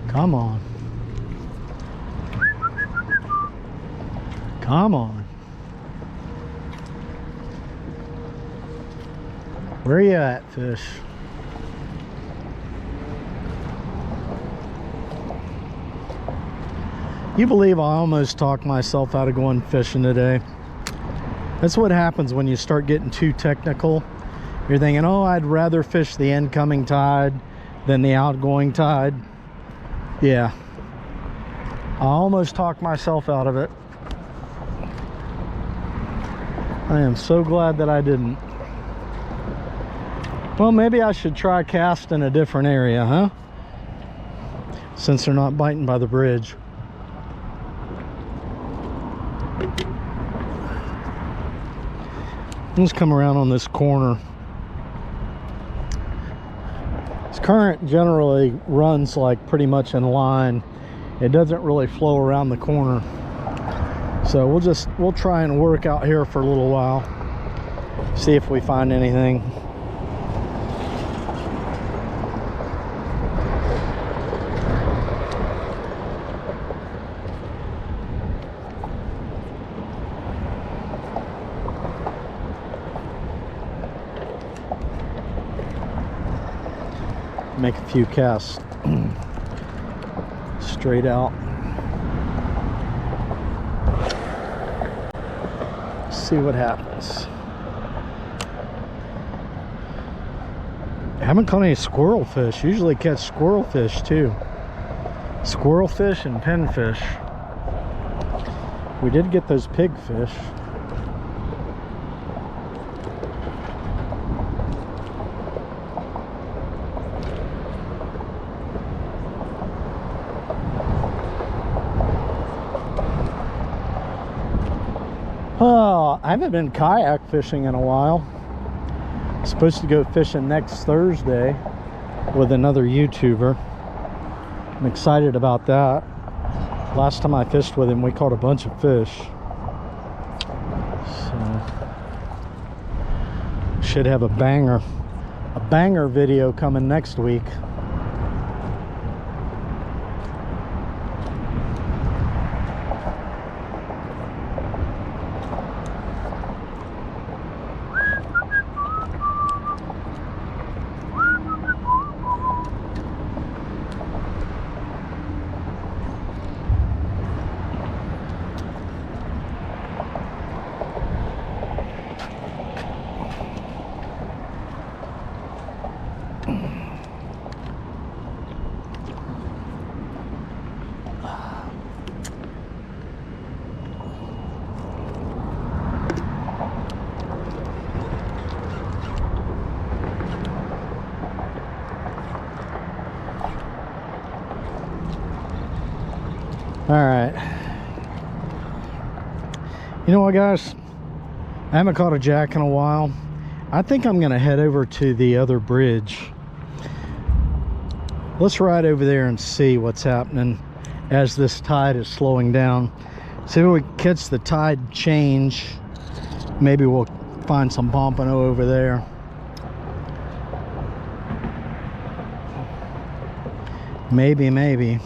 Come on. Come on. Where you at, fish? You believe I almost talked myself out of going fishing today? That's what happens when you start getting too technical. You're thinking, oh, I'd rather fish the incoming tide than the outgoing tide. Yeah, I almost talked myself out of it. I am so glad that I didn't. Well, maybe I should try casting a different area, huh? Since they're not biting by the bridge. Let's come around on this corner. Current generally runs like pretty much in line. It doesn't really flow around the corner, so we'll try and work out here for a little while, see if we find anything. Make a few casts straight out. See what happens. I haven't caught any squirrel fish. Usually catch squirrel fish too. Squirrel fish and pinfish. We did get those pig fish. I haven't been kayak fishing in a while. I'm supposed to go fishing next Thursday with another YouTuber. I'm excited about that. Last time I fished with him, we caught a bunch of fish. So, should have a banger video coming next week. All right, you know what, guys, I haven't caught a jack in a while. I think I'm gonna head over to the other bridge. Let's ride over there and see what's happening as this tide is slowing down. See if we can catch the tide change. Maybe we'll find some pompano over there. Maybe.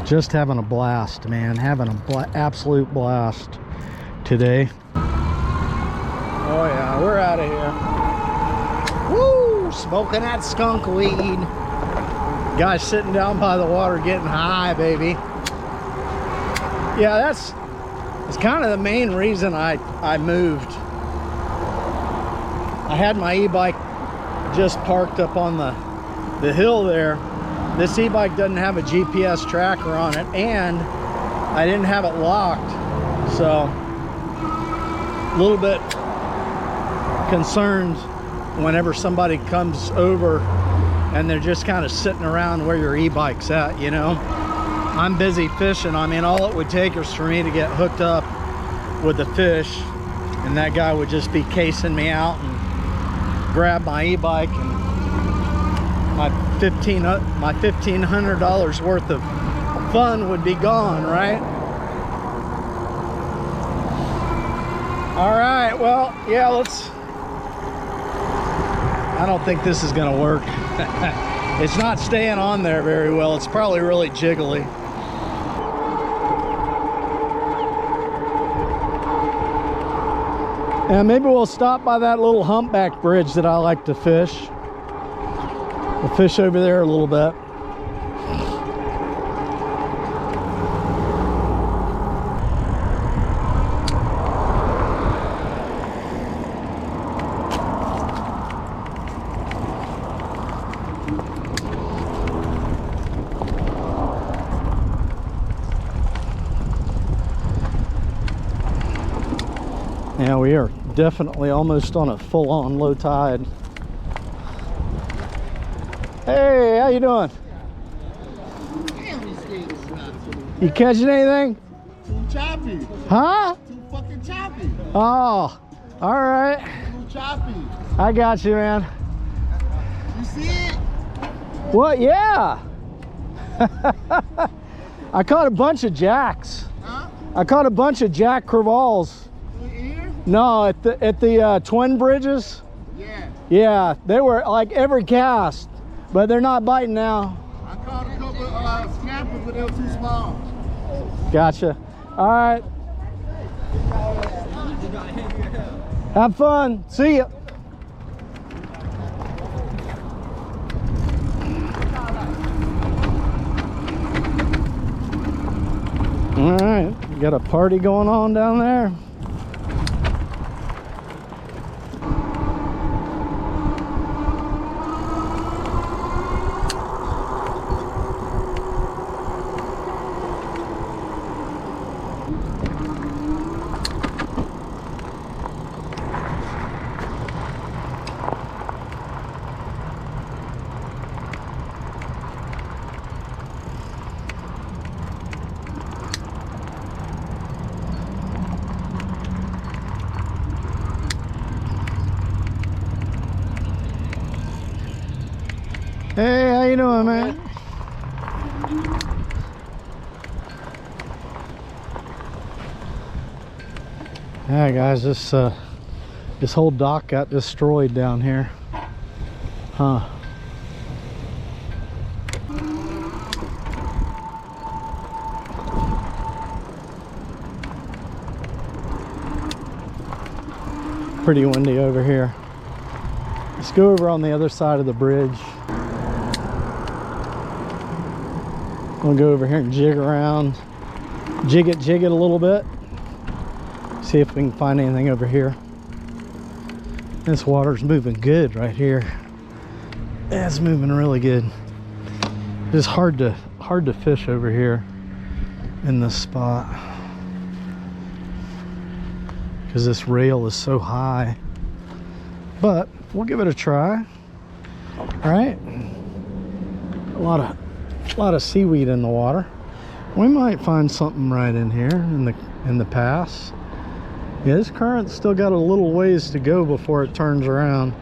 Just having a blast, man. Having an absolute blast today. Oh yeah, we're out of here. Woo! Smoking that skunk weed. Guys sitting down by the water getting high, baby. Yeah, that's kind of the main reason I moved. I had my e-bike just parked up on the hill there. This e-bike doesn't have a GPS tracker on it, and I didn't have it locked, so a little bit concerned whenever somebody comes over and they're just kind of sitting around where your e-bike's at, you know. I'm busy fishing. I mean, all it would take is for me to get hooked up with the fish, and that guy would just be casing me out and grab my e-bike, and my $1,500 worth of fun would be gone, right? All right, well, yeah, I don't think this is gonna work. It's not staying on there very well. It's probably really jiggly. Yeah, maybe we'll stop by that little humpback bridge that I like to fish. We'll fish over there a little bit. Yeah, we are definitely almost on a full-on low tide. Hey, how you doing? Damn, these things is not too. You catching anything? Too choppy. Huh? Too fucking choppy. Oh, all right. Too choppy. I got you, man. You see it? What? Yeah. I caught a bunch of jacks. Huh? I caught a bunch of jack crevalles. Here? No, at the Twin Bridges. Yeah. Yeah, they were like every cast, but they're not biting now. I caught a couple snappers, but they were too small. Gotcha. All right. Have fun. See ya. All right, we got a party going on down there. Hey, how you doing, man? Yeah, guys, this whole dock got destroyed down here. Huh. Pretty windy over here. Let's go over on the other side of the bridge. We'll go over here and jig around, jig it a little bit. See if we can find anything over here. This water's moving good right here. Yeah, it's moving really good. It's hard to fish over here in this spot because this rail is so high. But we'll give it a try. All right. A lot of seaweed in the water. We might find something right in here in the pass. Yeah, this current's still got a little ways to go before it turns around.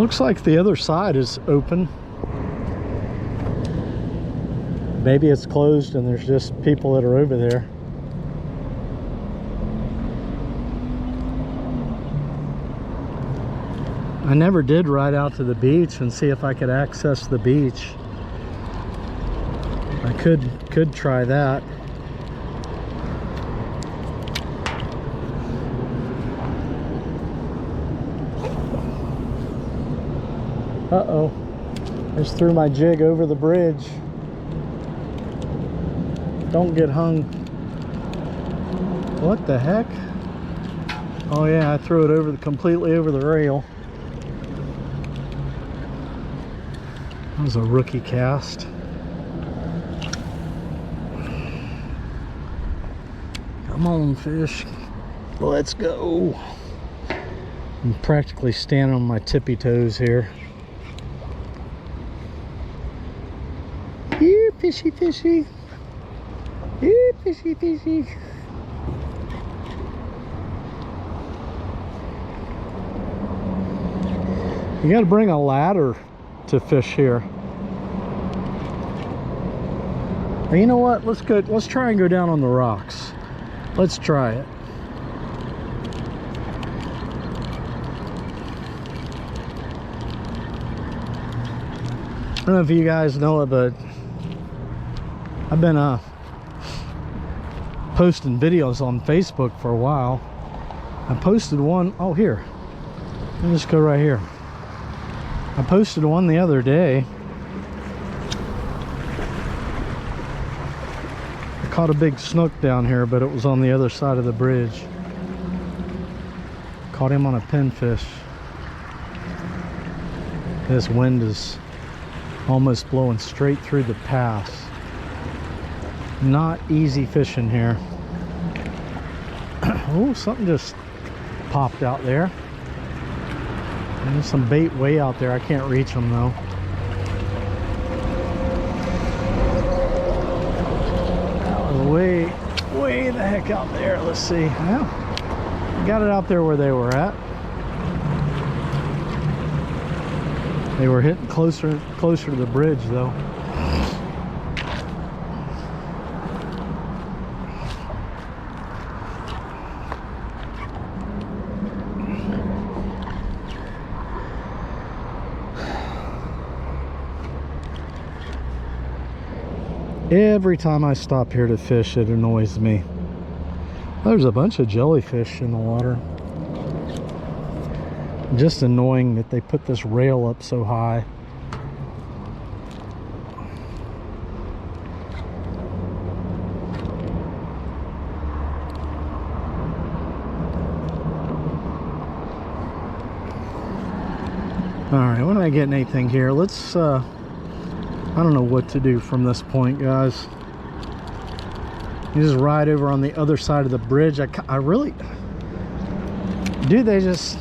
Looks like the other side is open. Maybe it's closed and there's just people that are over there. I never did ride out to the beach and see if I could access the beach. I could try that. Uh-oh. I just threw my jig over the bridge. Don't get hung. What the heck? Oh yeah, I threw it completely over the rail. That was a rookie cast. Come on, fish. Let's go. I'm practically standing on my tippy toes here. Here, fishy, fishy. Here, fishy, fishy. You gotta bring a ladder to fish here. Now, you know what? Let's try and go down on the rocks. Let's try it. I don't know if you guys know it, but I've been posting videos on Facebook for a while. I posted one, oh here, let me just go right here. I posted one the other day. I caught a big snook down here, but it was on the other side of the bridge. Caught him on a pinfish. This wind is almost blowing straight through the pass. Not easy fishing here. Oh, something just popped out there. And there's some bait way out there. I can't reach them though. That was way the heck out there. Let's see. Well, got it out there where they were at. They were hitting closer to the bridge though. Every time I stop here to fish, it annoys me. There's a bunch of jellyfish in the water. Just annoying that they put this rail up so high. Alright, we're not getting anything here. Let's I don't know what to do from this point, guys. You just ride over on the other side of the bridge. I really... Dude, they just...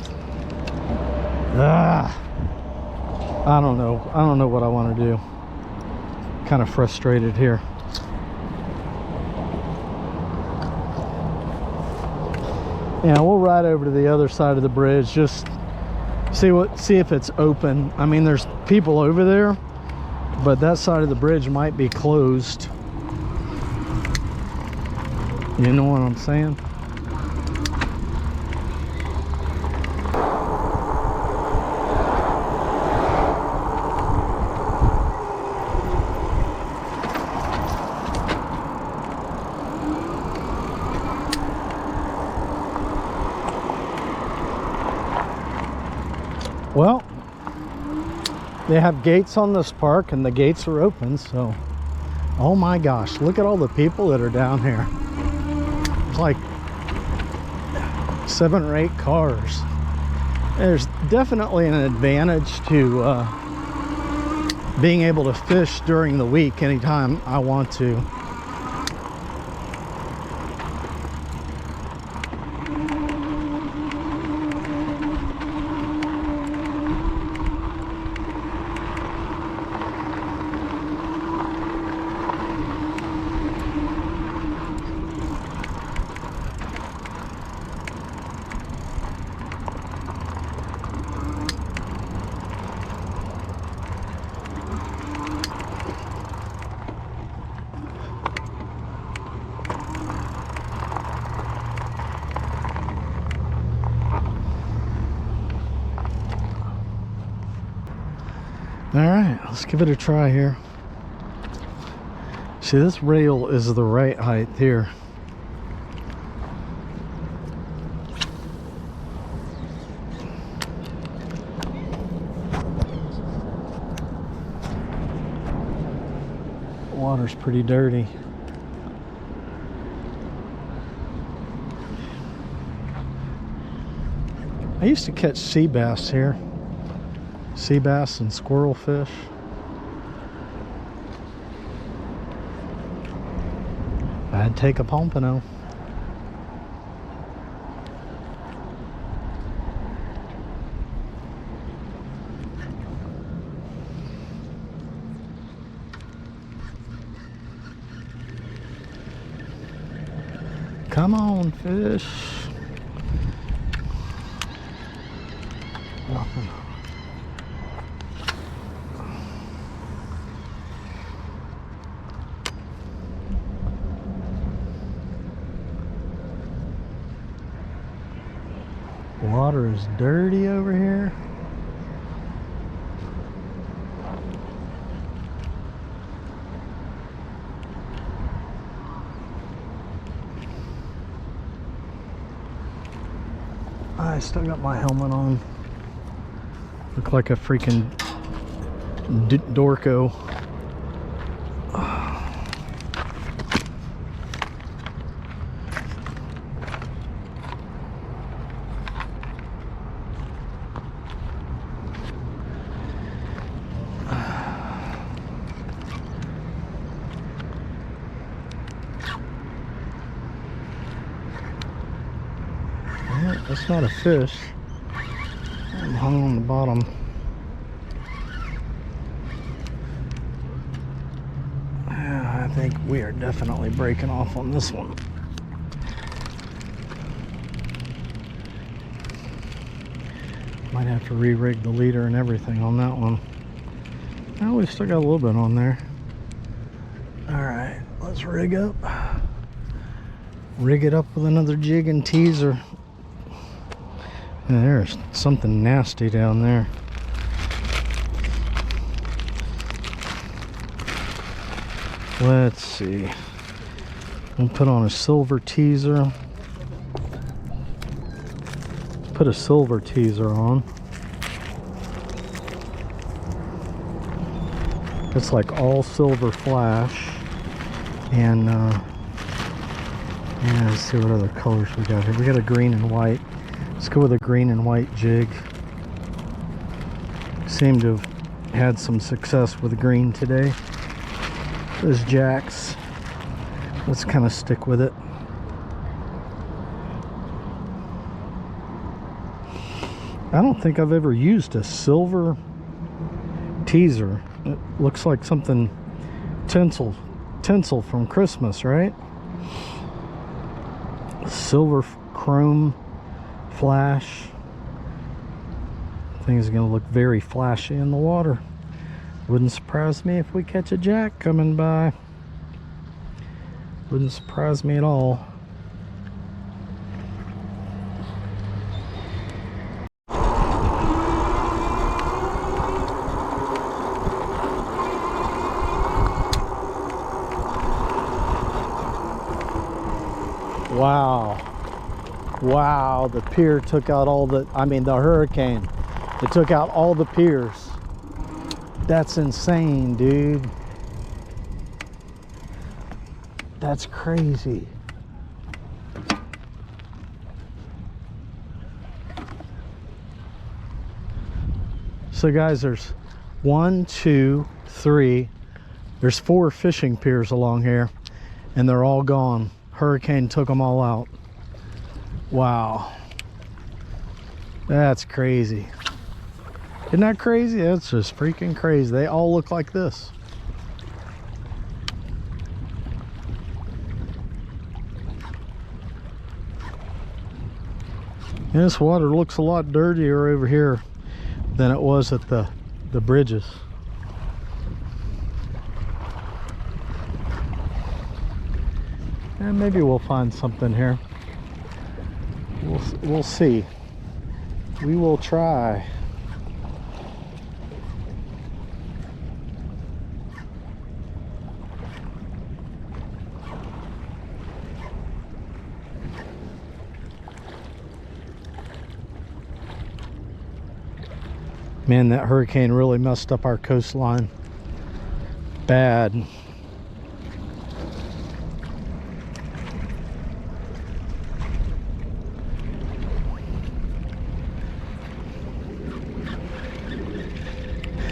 I don't know. I don't know what I want to do. Kind of frustrated here. Yeah, we'll ride over to the other side of the bridge. Just see if it's open. I mean, there's people over there, but that side of the bridge might be closed. You know what I'm saying? Well, they have gates on this park and the gates are open, so oh my gosh, look at all the people that are down here. It's like 7 or 8 cars. There's definitely an advantage to being able to fish during the week anytime I want to. All right, let's give it a try here. See, this rail is the right height here. Water's pretty dirty. I used to catch sea bass here. Sea bass and squirrel fish. I'd take a pompano. Come on, fish. Nothing. Water is dirty over here. I still got my helmet on. Look like a freaking Dorco. That's not a fish. I'm hung on the bottom. I think we are definitely breaking off on this one. Might have to re-rig the leader and everything on that one. Oh, we still got a little bit on there. Alright, let's rig up. Rig it up with another jig and teaser. There's something nasty down there. Let's see. We'll put on a silver teaser. Put a silver teaser on. It's like all silver flash. And yeah, let's see what other colors we got here. We got a green and white. Let's go with a green and white jig. Seem to have had some success with green today. Those jacks. Let's kind of stick with it. I don't think I've ever used a silver teaser. It looks like something tinsel from Christmas, right? Silver chrome flash. Thing is going to look very flashy in the water. Wouldn't surprise me if we catch a jack coming by. Wouldn't surprise me at all. Wow. Wow, the pier took out all the, the hurricane. It took out all the piers. That's insane, dude. That's crazy. So guys, there's 1, 2, 3. There's 4 fishing piers along here, and they're all gone. Hurricane took them all out. Wow. That's crazy. Isn't that crazy? That's just freaking crazy. They all look like this. And this water looks a lot dirtier over here than it was at the bridges. And maybe we'll find something here. We'll see. We will try. Man, that hurricane really messed up our coastline bad.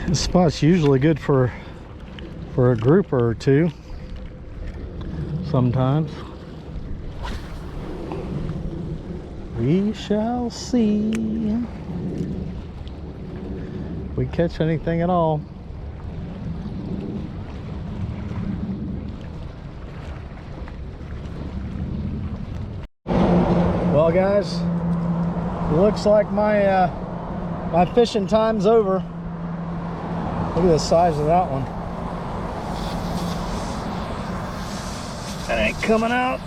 This spot's usually good for a grouper or two sometimes. We shall see if we catch anything at all. Well, guys, looks like my my fishing time's over. Look at the size of that one. That ain't coming out.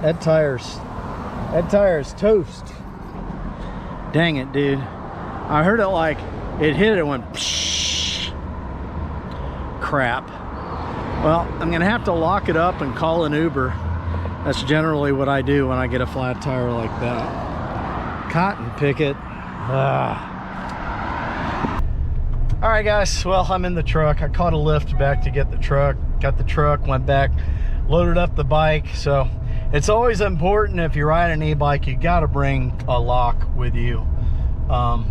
That tire's toast. Dang it, dude. I heard it like it hit, it went psh. Crap. Well, I'm gonna have to lock it up and call an Uber. That's generally what I do when I get a flat tire like that. Cotton picket. All right, guys, well, I'm in the truck. I caught a lift back to get the truck, got the truck, went back, loaded up the bike. So it's always important, if you ride an e-bike, you got to bring a lock with you. I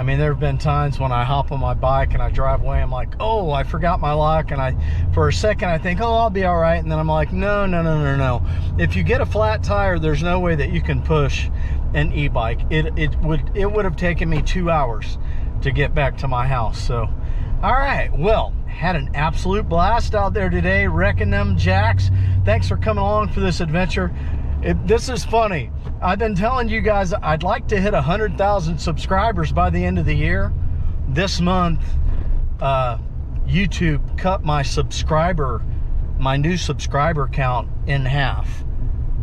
mean, there have been times when I hop on my bike and I drive away, I'm like, oh, I forgot my lock, and for a second I think, oh, I'll be all right, and then I'm like, no. If you get a flat tire, there's no way that you can push an e-bike. It would have taken me 2 hours to get back to my house. So all right, well, had an absolute blast out there today wrecking them jacks. Thanks for coming along for this adventure. This is funny. I've been telling you guys I'd like to hit 100,000 subscribers by the end of the year. This month YouTube cut my new subscriber count in half.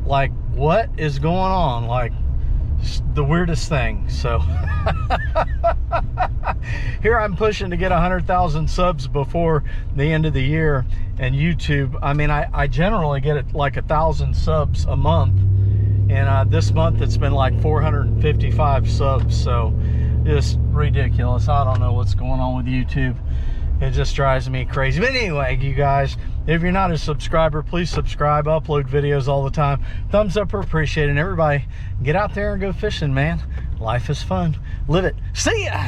Like, what is going on? Like, the weirdest thing. So here I'm pushing to get 100,000 subs before the end of the year. And YouTube, I mean, I generally get it like 1,000 subs a month, and this month it's been like 455 subs. So just ridiculous. I don't know what's going on with YouTube. It just drives me crazy. But anyway, you guys, if you're not a subscriber, please subscribe. I upload videos all the time. Thumbs up are appreciated. And everybody, get out there and go fishing, man. Life is fun. Live it. See ya.